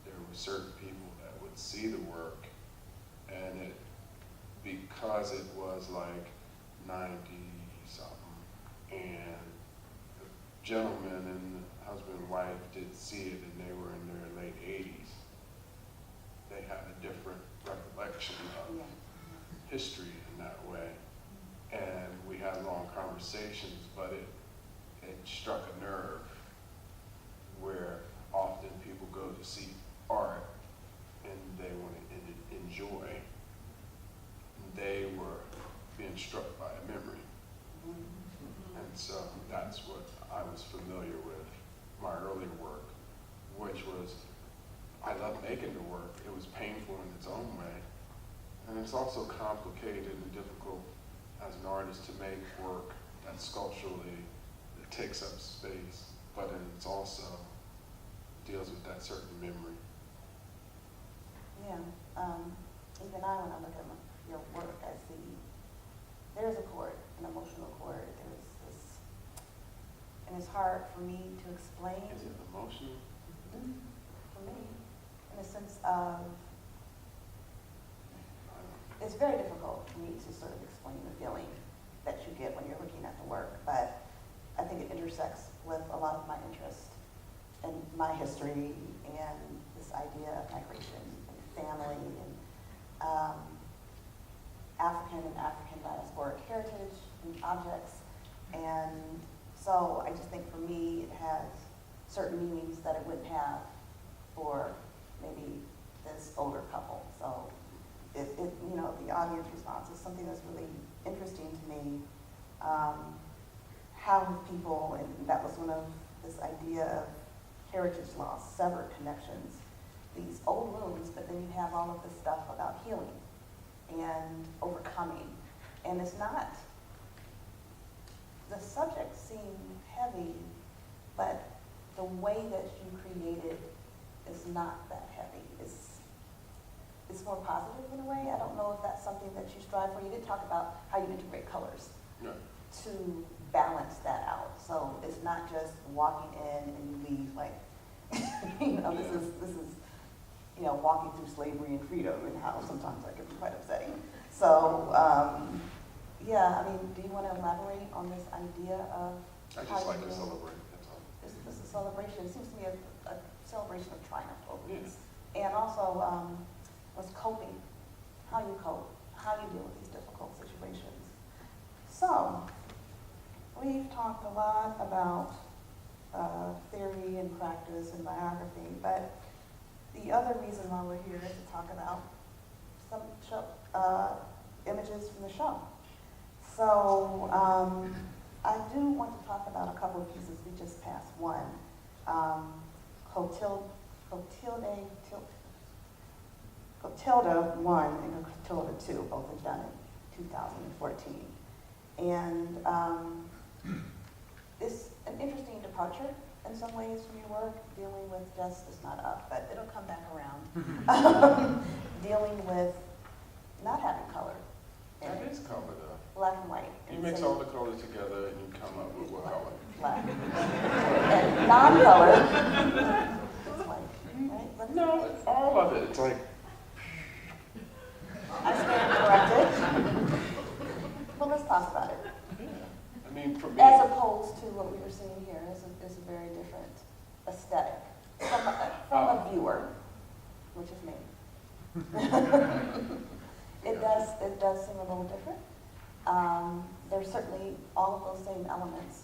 there were certain people that would see the work, and because it was like 90-something, and the gentleman and the husband and wife did see it, and they were in their late 80s. They had a different recollection of history in that way. And we had long conversations, but it struck a nerve where often people go to see art and they want to enjoy. They were being struck by a memory. And so that's what I was familiar with, my early work, which was, I loved making the work. It was painful in its own it's also complicated and difficult as an artist to make work that sculpturally it takes up space, but it's also deals with that certain memory. Yeah, even I, when I look at your work, I see there's a chord, an emotional chord. There's this, and it's hard for me to explain. Is it emotional? For me, in a sense of, it's very difficult for me to sort of explain the feeling that you get when you're looking at the work, but I think it intersects with a lot of my interest in my history and this idea of migration and family and African and African diasporic heritage and objects. And so I just think for me it has certain meanings that it wouldn't have for maybe this older couple. So it you know, the audience response is something that's really interesting to me. How people, and that was one of this idea of heritage loss, severed connections, these old wounds, but then you have all of this stuff about healing and overcoming. And it's not, the subject seemed heavy, but the way that you created is not that heavy. It's more positive in a way. I don't know if that's something that you strive for. You did talk about how you integrate colors to balance that out. So it's not just walking in and you leave like, you know, this is, you know, walking through slavery and freedom and how sometimes that can be quite upsetting. So, yeah, I mean, do you want to elaborate on this idea of I how just like you to do- celebrate, that's all. This is a celebration. It seems to me a celebration of triumph over Yeah. this. And also, was coping, how you cope, how you deal with these difficult situations. So, we've talked a lot about theory and practice and biography, but the other reason why we're here is to talk about some show, images from the show. So, I do want to talk about a couple of pieces. We just passed one. Clotilda 1 and Clotilda 2, both are done in 2014. And it's an interesting departure in some ways from your work, dealing with just, it's not up, but it'll come back around. Dealing with not having color. That is color though. Black and white. You And mix so- all the colors together and you come up with what color. Black. And non-color. It's white, right? But No, all of it. It's like, I stand corrected. Well, let's talk about it. I mean, for me, As opposed to what we were seeing here is a very different aesthetic from a viewer, which is me. It does seem a little different. There's certainly all of those same elements,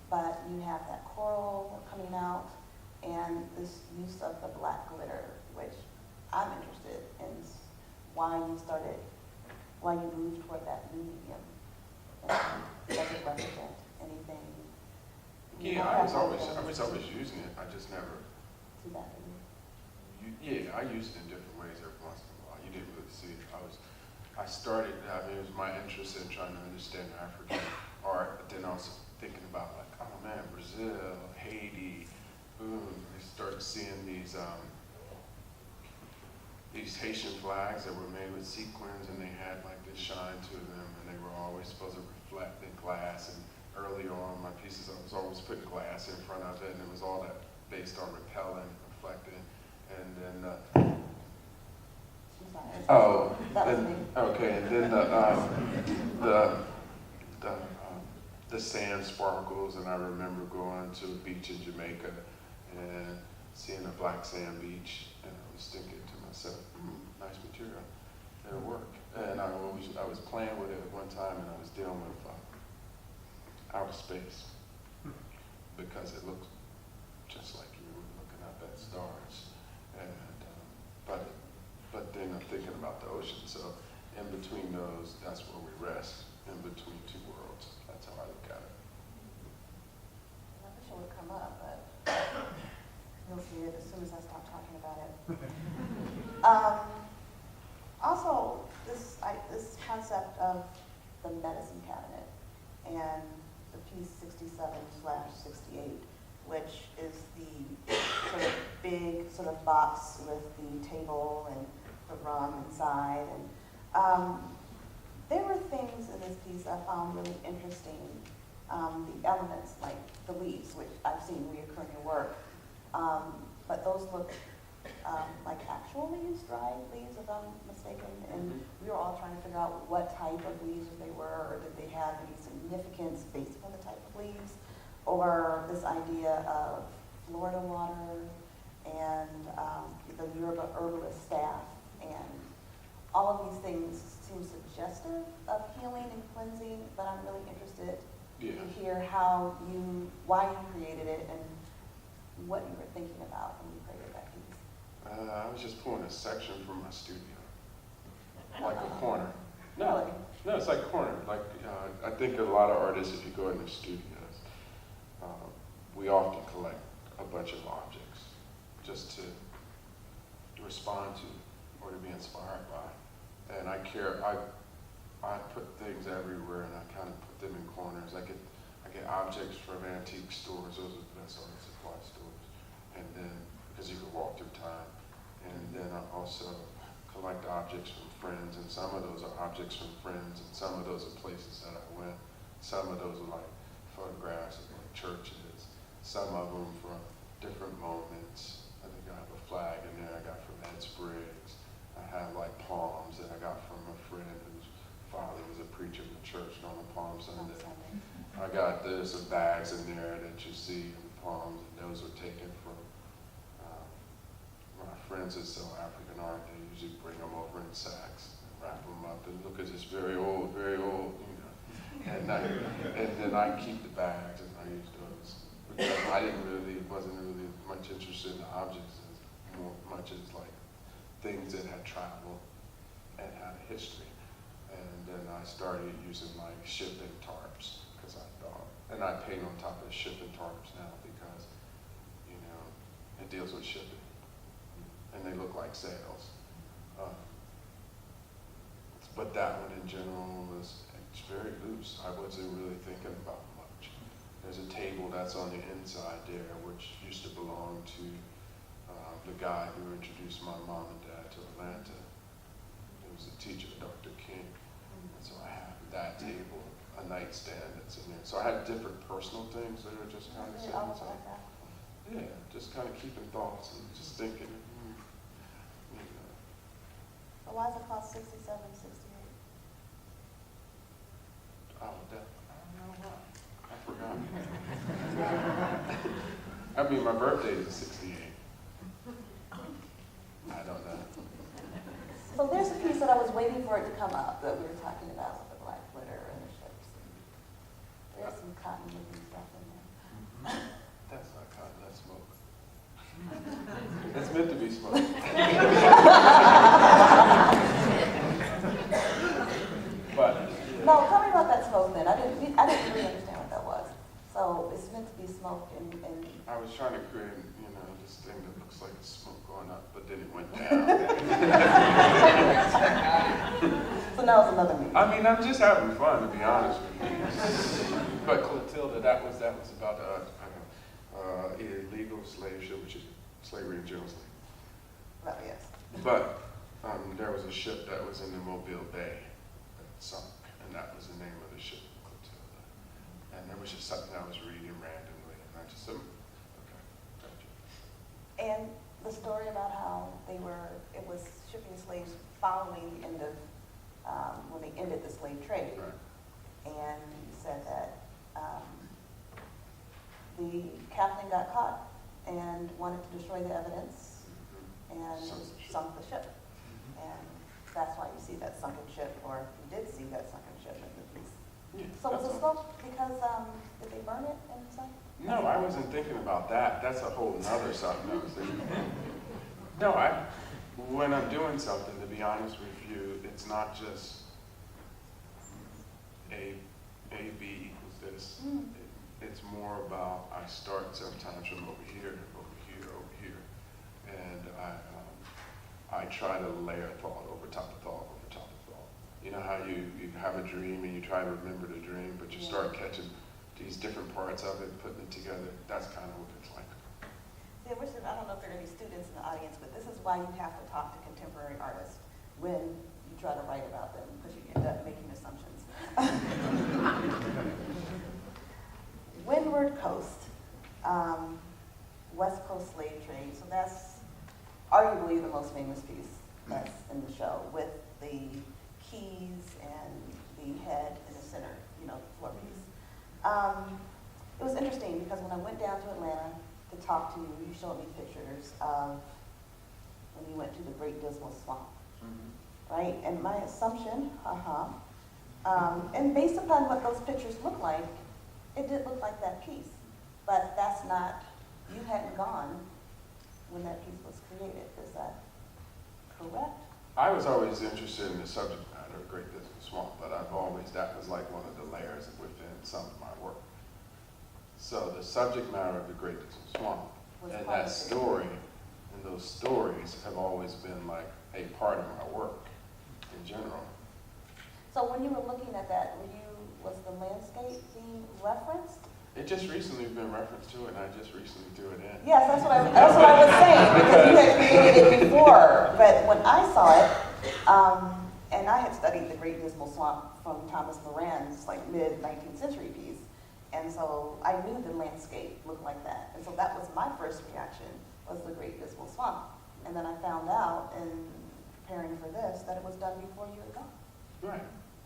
but you have that coral coming out and this use of the black glitter, which I'm interested in why you moved toward that new medium. Does it represent anything? yeah, I was always using it. I just never, See that? yeah, I used it in different ways every once in a while. You didn't really see it. I started, I mean, it was my interest in trying to understand African art, but then I was thinking about like, oh man, Brazil, Haiti, boom. I started seeing these Haitian flags that were made with sequins and they had like this shine to them and they were always supposed to reflect the glass. And early on my pieces, I was always putting glass in front of it and it was all that based on repelling, reflecting. And then That was me. okay, and then the sand sparkles, and I remember going to a beach in Jamaica and seeing a black sand beach, and I was thinking to myself, nice material, it'll work. And I was playing with it at one time, and I was dealing with outer space because it looked just like you were looking up at stars, and but then I'm thinking about the ocean. So in between those, that's where we rest, in between two worlds. That's how I look at it. I wish it would come up, but you'll see it as soon as I stop talking about it. Also, this concept of the medicine cabinet and the piece 67/68, which is the sort of big sort of box with the table and the rum inside. And there were things in this piece I found really interesting. The elements like the leaves, which I've seen reoccur in your work, but those look like actual leaves, dried leaves, if I'm mistaken. And we were all trying to figure out what type of leaves they were, or did they have any significance based on the type of leaves, or this idea of Florida water and the Yoruba herbalist staff, and all of these things seem suggestive of healing and cleansing, but I'm really interested to hear why you created it and what you were thinking about when you created that piece. I was just pulling a section from my studio, like a corner. Really? No, it's like a corner. Like I think a lot of artists, if you go in their studios, we often collect a bunch of objects just to respond to or to be inspired by. And I put things everywhere, and I kind of put them in corners. I get objects from antique stores. Those are the best art supply stores. And then, because you can walk through time. And then I also collect objects from friends, and some of those are objects from friends, and some of those are places that I went. Some of those are like photographs of like churches. Some of them from different moments. I think I have a flag in there I got from Ed Spriggs. I have like palms that I got from a friend whose father was a preacher in the church on a Palm Sunday. There's some bags in there that you see in palms, and those were taken from my friends that sell African art. They usually bring them over in sacks and wrap them up and look at this very old, you know. And then I keep the bags and I use those. Because I wasn't really much interested in the objects as much as like things that had traveled and had a history. And then I started using like shipping tarps because I thought, and I paint on top of the shipping tarps now because, you know, it deals with shipping. And they look like sails. But that one in general it's very loose. I wasn't really thinking about much. There's a table that's on the inside there, which used to belong to the guy who introduced my mom and dad to Atlanta. He was a teacher, Dr. King. And so I have that table, a nightstand that's in there. So I had different personal things that are just kind of sitting inside. Yeah, just kind of keeping thoughts and just thinking. So why is it called 67/68? Oh, I don't know why. I forgot. I mean, my birthday is 68. I don't know. So there's a piece that I was waiting for it to come up that we were talking about with the black glitter and the ships. There's some cotton looking stuff in there. That's not cotton, that's smoke. It's meant to be smoke. But no, tell me about that smoke then. I didn't really understand what that was. So it's meant to be smoke and I was trying to create, you know, this thing that looks like smoke going up, but then it went down. So now it's another meaning. I mean, I'm just having fun, to be honest with you. But Clotilda, that was about illegal slave ship, which is slavery in general slavery. Oh, yes. But there was a ship that was in the Mobile Bay that sunk, and that was the name of the ship, Clotilda. And there was just something I was reading randomly, and I just said, okay, gotcha. And the story about how it was shipping slaves following the end of, when they ended the slave trade. Right. And you said that the captain got caught and wanted to destroy the evidence and sunk the ship. And that's why you see that sunken ship, or you did see that sunken ship in the piece. Yeah, So was the smoke because, did they burn it and stuff? No, I wasn't thinking about that. That's a whole nother something I was thinking about. No, when I'm doing something, to be honest with you, it's not just A, B equals this. It's more about, I start sometimes from over here, and I try to layer thought over top of thought over top of thought. You know how how you have a dream and you try to remember the dream, but you start catching these different parts of it, putting it together. That's kind of what it's like. See, I don't know if there are any students in the audience, but this is why you have to talk to contemporary artists when you try to write about them, because you end up making assumptions. Windward Coast, West Coast slave trade. So that's arguably the most famous piece that's in the show, with the keys and the head in the center, you know, the floor piece. It was interesting because when I went down to Atlanta to talk to you, you showed me pictures of when you went to the Great Dismal Swamp, right? And my assumption, and based upon what those pictures look like, it did look like that piece. But that's not, you hadn't gone when that piece was created. Is that correct? I was always interested in the subject matter of Great Dismal Swamp, but that was like one of the layers within some of my work. So the subject matter of the Great Dismal Swamp and that story, and those stories have always been like a part of my work in general. So when you were looking at that, was the landscape being referenced? It just recently been referenced to it, and I just recently threw it in. Yes, that's what I was saying, because you had created it before. But when I saw it, and I had studied the Great Dismal Swamp from Thomas Moran's like mid-19th century piece, and so I knew the landscape looked like that. And so that was my first reaction, was the Great Dismal Swamp. And then I found out in preparing for this that it was done before you had gone. Right.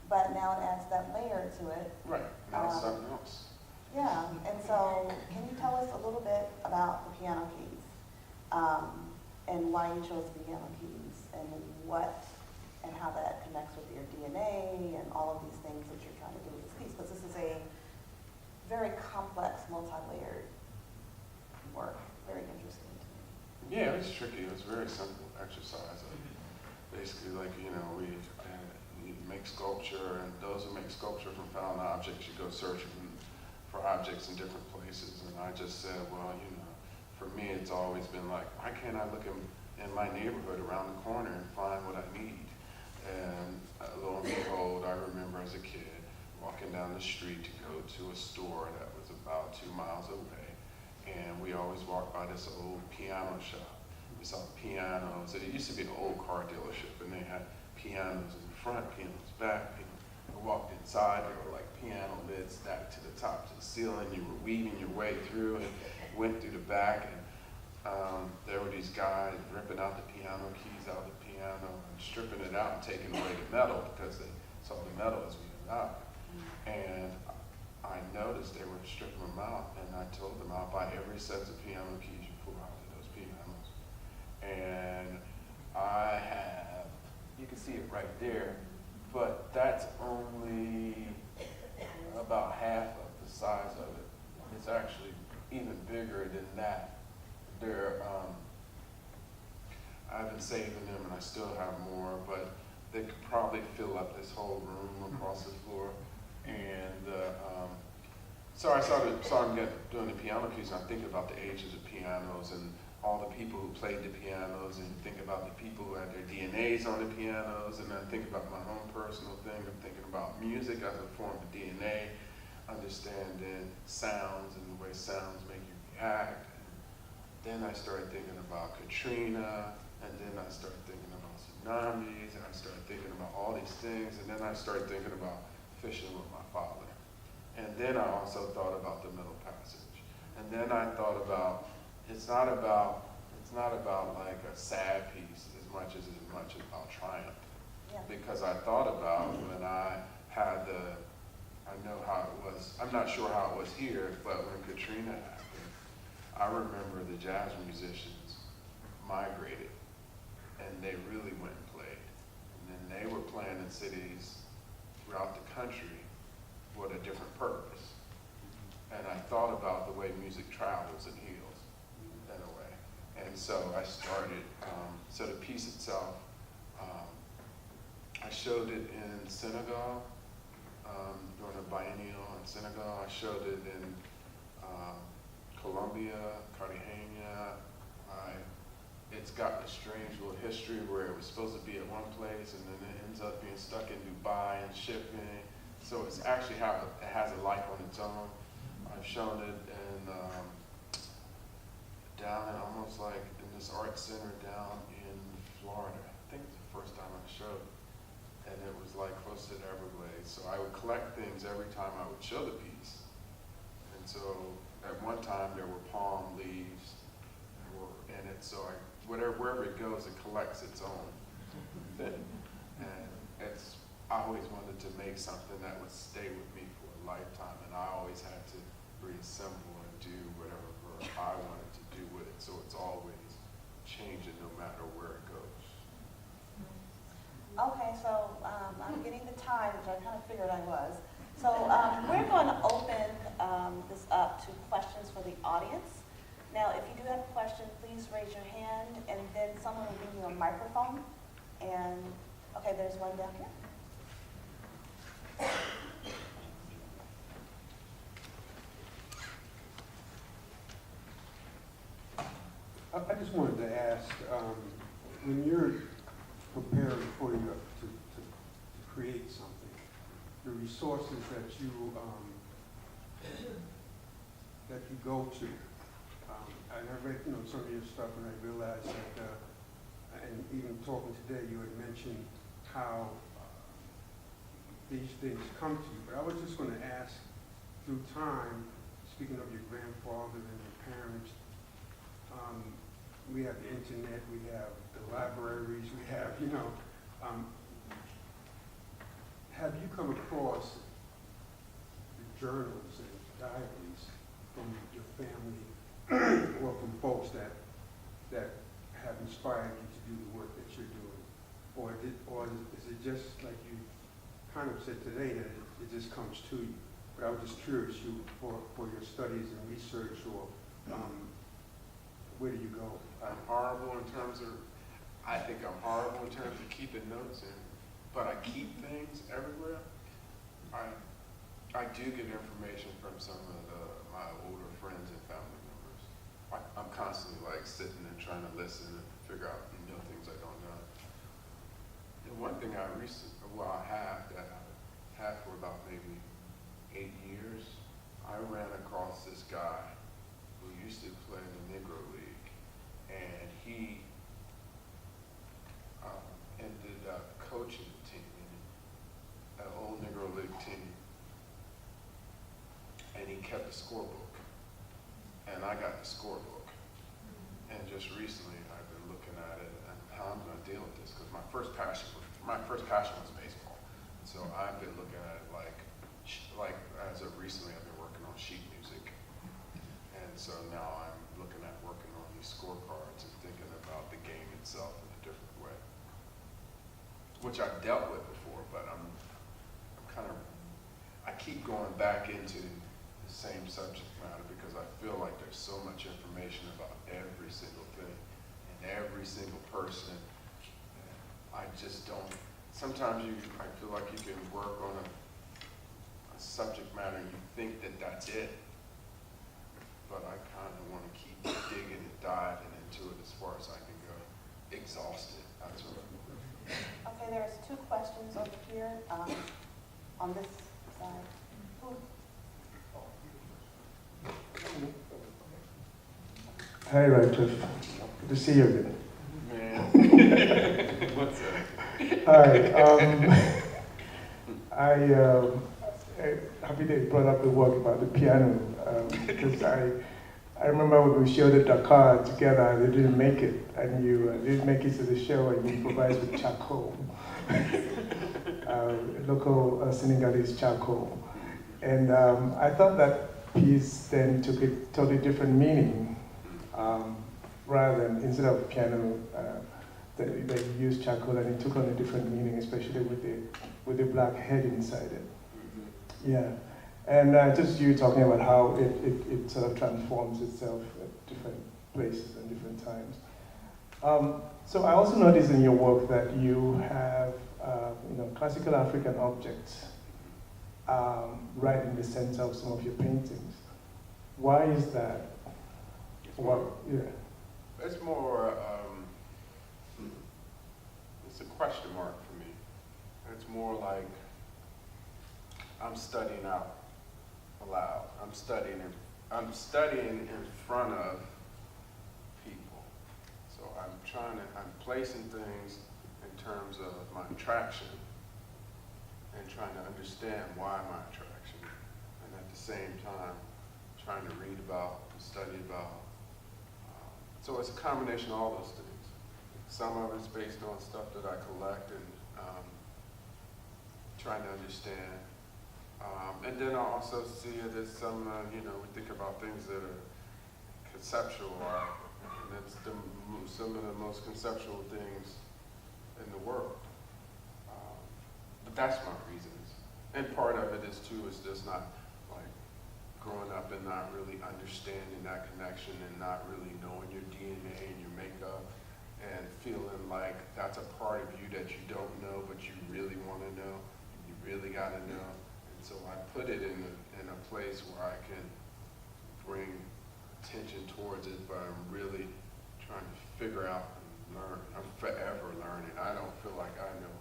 But now it adds that layer to it. Right. Now it's something else. Yeah, and so can you tell us a little bit about the piano keys, and why you chose the piano keys, and how that connects with your DNA and all of these things that you're trying to do with this piece? Because this is a very complex, multi-layered work. Very interesting to me. Yeah, it was tricky. It was a very simple exercise. Basically, like, you know, we make sculpture, and those who make sculpture from found objects, you go searching for objects in different places. And I just said, well, you know, for me, it's always been like, why can't I look in my neighborhood around the corner and find what I need? And lo and behold, I remember as a kid walking down the street to go to a store that was about 2 miles away. And we always walked by this old piano shop. We saw pianos. It used to be an old car dealership, and they had pianos in the front, pianos back. I walked inside, there were like piano lids stacked to the top, to the ceiling. You were weaving your way through and went through the back, and there were these guys ripping out the piano keys out of the piano and stripping it out and taking away the metal, because they saw the metal as we went out. And I noticed they were stripping them out, and I told them I'll buy every set of piano keys you pull out of those pianos. And I have, you can see it right there, but that's only about half of the size of it. It's actually even bigger than that. I've been saving them, and I still have more, but they could probably fill up this whole room across the floor. And so I started doing the piano keys, and I think about the ages of pianos and all the people who played the pianos, and think about the people who had their DNAs on the pianos, and I think about my own personal thing. I'm thinking about music as a form of DNA, understanding sounds and the way sounds make you react. And then I started thinking about Katrina, and then I started thinking about tsunamis, and I started thinking about all these things, and then I started thinking about fishing with my father. And then I also thought about the Middle Passage. And then I thought about, it's not about like a sad piece as much about triumph. Yeah. Because I thought about when I had I know how it was, I'm not sure how it was here, but when Katrina happened, I remember the jazz musicians migrated, and they really went and played. And then they were playing in cities throughout the country with a different purpose. And I thought about the way music travels and heals in a way. And so I started, so the piece itself, I showed it in Senegal, during a biennial in Senegal. I showed it in Colombia, Cartagena. It's got a strange little history where it was supposed to be at one place, and then it ends up being stuck in Dubai and shipping. So it's actually it has a life on its own. I've shown it in down in almost like in this art center down in Florida. I think it's the first time I showed it. And it was like close to the Everglades. So I would collect things every time I would show the piece. And so at one time there were palm leaves that were in it. So wherever it goes, it collects its own thing. And I always wanted to make something that would stay with me for a lifetime. And I always had to reassemble and do whatever I wanted to do with it. So it's always changing no matter where it goes. Okay, so I'm getting the time, which I kind of figured I was. So we're going to open this up to questions for the audience. Now, if you do have a question, please raise your hand, and then someone will give you a microphone. And, okay, there's one down here. I just wanted to ask, when you're preparing for you to create something, the resources that you go to. I read some of your stuff, and I realized that, and even talking today, you had mentioned how these things come to you. But I was just going to ask, through time, speaking of your grandfather and your parents, we have the internet, we have the libraries, we have, have you come across the journals and diaries from your family or from folks that have inspired you to do the work that you're doing? Or is it just like you kind of said today, that it just comes to you? But I was just curious for your studies and research, or where do you go? I think I'm horrible in terms of keeping notes, but I keep things everywhere. I do get information from some of my older friends and family members. I'm constantly like sitting and trying to listen and figure out things I don't know. And one thing I have that I've had for about maybe 8 years, I ran across this guy who used to play in the Negro League, and he ended up coaching the team, an old Negro League team, and he kept a scorebook, and I got the scorebook. And just recently, I've been looking at it and how I'm going to deal with this, because my first passion was baseball. So I've been looking at it like as of recently, I've been working on sheet music, and so now I'm looking at working on these scorecards and thinking about the game itself in a different way, which I've dealt with before, but I keep going back into the same subject matter because I feel like there's so much information about every single thing and every single person. I just don't. Sometimes I feel like you can work on a subject matter and you think that that's it, but I kind of want to keep digging and diving into it as far as I can go. Exhausted. That's what I'm doing. Okay, there's 2 questions over here on this side. Hi, Radcliffe. Good to see you again. Man. What's up? Hi. Happy that you brought up the work about the piano, because I remember when we showed the Dakar together, they didn't make it, and you didn't make it to the show, and you improvised with charcoal, local Senegalese charcoal. And I thought that piece then took a totally different meaning, rather than, instead of piano, that you used charcoal, and it took on a different meaning, especially with the black head inside it. Yeah, and just you talking about how it sort of transforms itself at different places and different times. So I also noticed in your work that you have classical African objects right in the center of some of your paintings. Why is that? It's more, it's a question mark for me. it's more like I'm studying out aloud. I'm studying in front of people. So I'm placing things in terms of my attraction and trying to understand why my attraction, and at the same time trying to read about and study about. So it's a combination of all those things. Some of it's based on stuff that I collect and trying to understand. And then I also see it as some, we think about things that are conceptual art, and that's some of the most conceptual things in the world. But that's my reasons. And part of it is too, is just not like growing up and not really understanding that connection and not really knowing your DNA and your makeup and feeling like that's a part of you that you don't know, but you really want to know, you really got to know. And so I put it in a place where I can bring attention towards it, but I'm really trying to figure out and learn. I'm forever learning. I don't feel like I know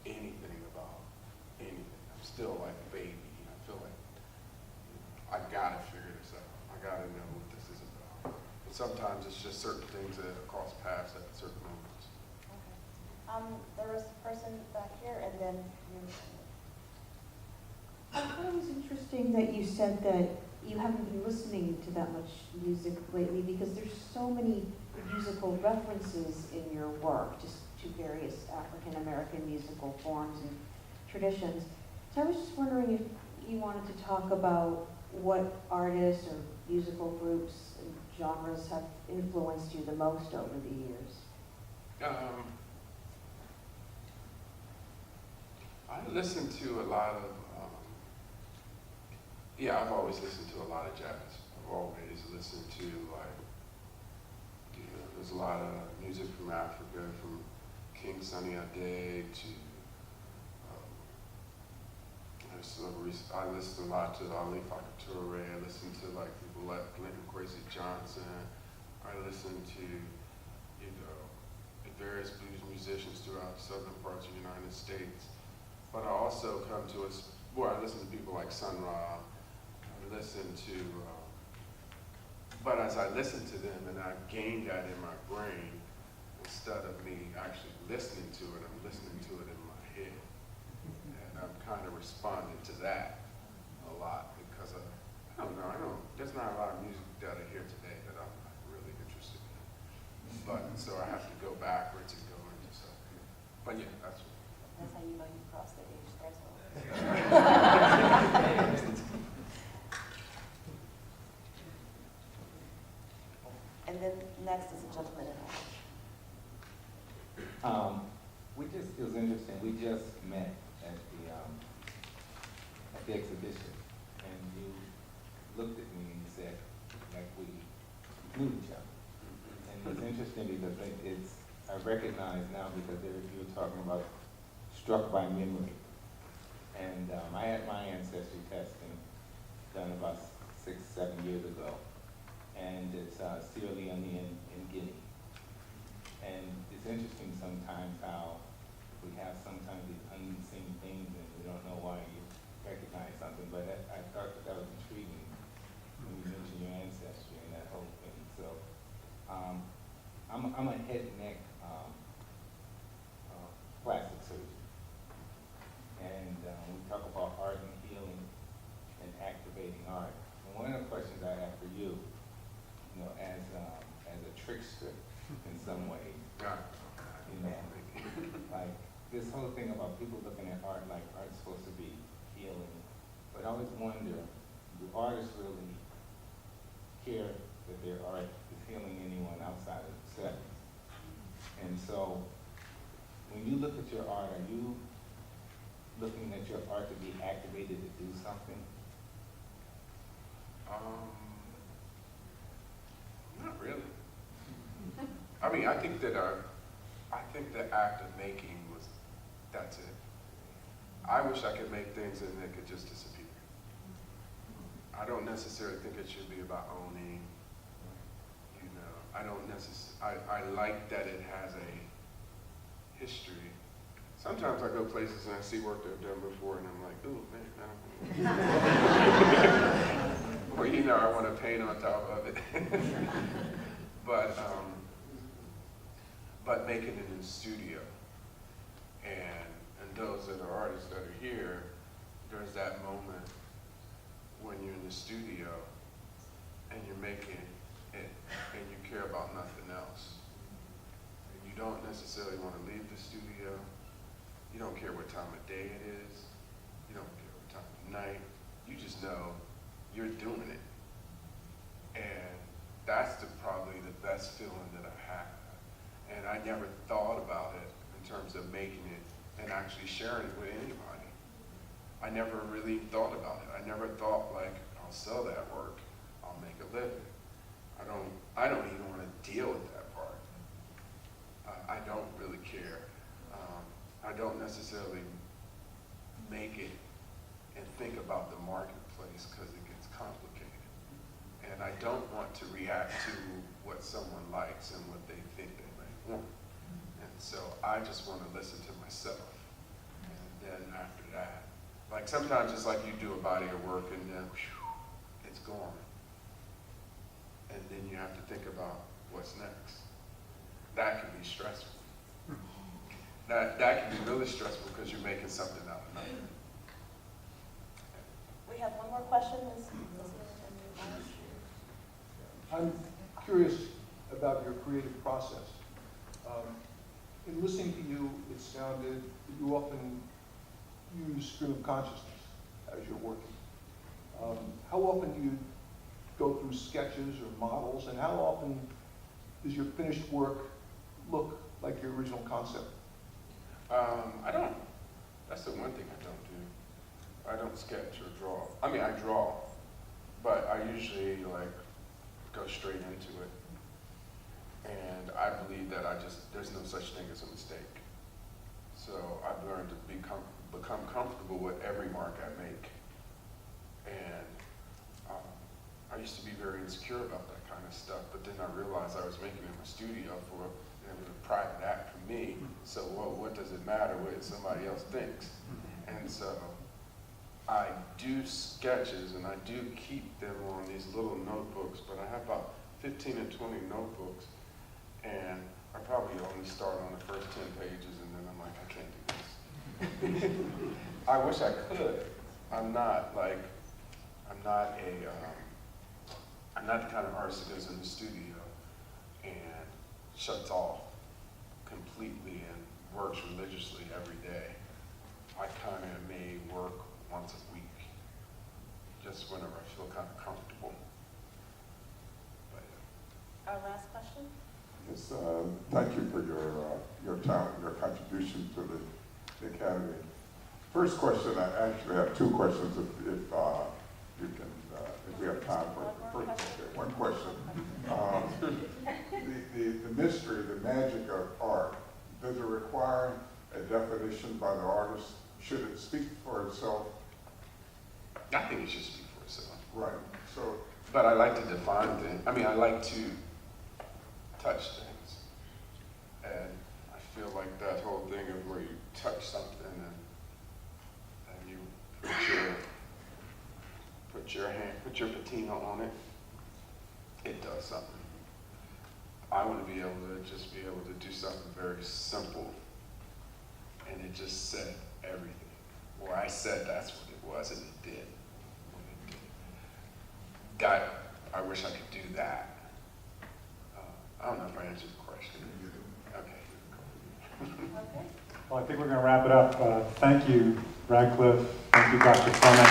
anything about anything. I'm still like a baby. I feel like I gotta figure this out. I gotta know what this is about. But sometimes it's just certain things that cross paths at certain moments. Okay. There was a person back here, and then you. I thought it was interesting that you said that you haven't been listening to that much music lately because there's so many musical references in your work, just to various African American musical forms and traditions. So I was just wondering if you wanted to talk about what artists or musical groups and genres have influenced you the most over the years. I listen to a lot of, I've always listened to a lot of jazz. I've always listened to there's a lot of music from Africa, from King Sunny Ade to, I listen a lot to Ali Toure. I listen to people like Lincoln Kwesi Johnson. I listen to, various blues musicians throughout the southern parts of the United States. But I also come to I listen to people like Sun Ra. I listen to, but as I listen to them and I gain that in my brain, instead of me actually listening to it, I'm listening to it in my head. And I'm kind of responding to that a lot because I don't know, there's not a lot of music that I hear today that I'm not really interested in. But, so I have to go backwards and go into something. But yeah, that's how you know you crossed the age threshold. And then next is a gentleman in orange. It was interesting. We just met at the exhibition, and you looked at me and said, like we knew each other. And it's interesting because I recognize now because you were talking about struck by memory. And I had my ancestry testing done about 6-7 years ago. And it's Sierra Leone and Guinea. And it's interesting sometimes how we have sometimes these unseen things and we don't know why you recognize something, but I thought that was intriguing when you mentioned your ancestry and that whole thing. So I'm a head and neck plastic surgeon. And we talk about art and healing and activating art. And one of the questions I have for you, as a trickster in some ways, like this whole thing about people looking at art like art's supposed to be healing, but I always wonder, do artists really care that their art is healing anyone outside of themselves? And so, when you look at your art, are you looking at your art to be activated to do something? Not really. I mean, I think the act of making that's it. I wish I could make things and they could just disappear. I don't necessarily think it should be about owning, I don't necessarily, I like that it has a history Sometimes I go places and I see work they've done before, and I'm like, ooh, man, I don't Or, you know, I want to paint on top of it. But making it in the studio. And those that are artists that are here, there's that moment when you're in the studio and you're making it and you care about nothing else. And you don't necessarily want to leave the studio. You don't care what time of day it is. You don't care what time of night. You just know you're doing it. And that's probably the best feeling that I have. And I never thought about it in terms of making it and actually sharing it with anybody. I never really thought about it. I never thought like, I'll sell that work, I'll make a living. I don't even want to deal with that part. I don't really care. I don't necessarily make it and think about the marketplace because it gets complicated. And I don't want to react to what someone likes and what they think they might want. And so I just want to listen to myself. And then after that, like sometimes it's like you do a body of work and then whew, it's gone. And then you have to think about what's next. That can be stressful. That can be really stressful because you're making something out of nothing. We have one more question. I'm curious about your creative process. In listening to you, it sounded that you often use stream of consciousness as you're working. How often do you go through sketches or models, and how often does your finished work look like your original concept? I don't. That's the one thing I don't do. I don't sketch or draw. I mean, I draw, but I usually like go straight into it. And I believe that there's no such thing as a mistake. So I've learned to become comfortable with every mark I make. And I used to be very insecure about that kind of stuff, but then I realized I was making it in my studio for it was a private act for me. So what does it matter what somebody else thinks? And so I do sketches and I do keep them on these little notebooks, but I have about 15 and 20 notebooks, and I probably only start on the first 10 pages, and then I'm like, I can't do this. I wish I could. I'm not the kind of artist that goes in the studio and shuts off completely and works religiously every day. I kind of may work once a week, just whenever I feel kind of comfortable. But, Our last question. Yes, thank you for your talent, your contribution to the Academy. First question, I actually have two questions if you can, if we have time for it. One question. The mystery, the magic of art, does it require a definition by the artist? Should it speak for itself? I think it should speak for itself. Right. So, but I like to define things. I mean, I like to touch things. And I feel like that whole thing of where you touch something and you put your patina on it, it does something. I want to be able to do something very simple, and it just said everything. Or I said that's what it was, and it did. That I wish I could do that. I don't know if I answered the question. Okay. Okay. Well, I think we're going to wrap it up. Thank you, Radcliffe. Thank you, Dr. Fleming.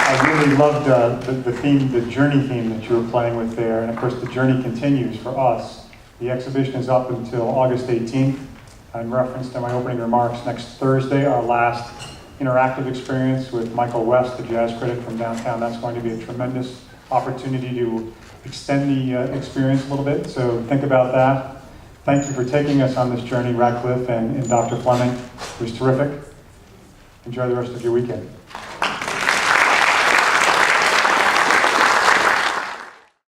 I really loved the theme, the journey theme that you were playing with there. And of course, the journey continues for us. The exhibition is up until August 18th. In reference to my opening remarks, next Thursday, our last interactive experience with Michael West, the jazz critic from downtown. That's going to be a tremendous opportunity to extend the experience a little bit. So think about that. Thank you for taking us on this journey, Radcliffe and Dr. Fleming. It was terrific. Enjoy the rest of your weekend.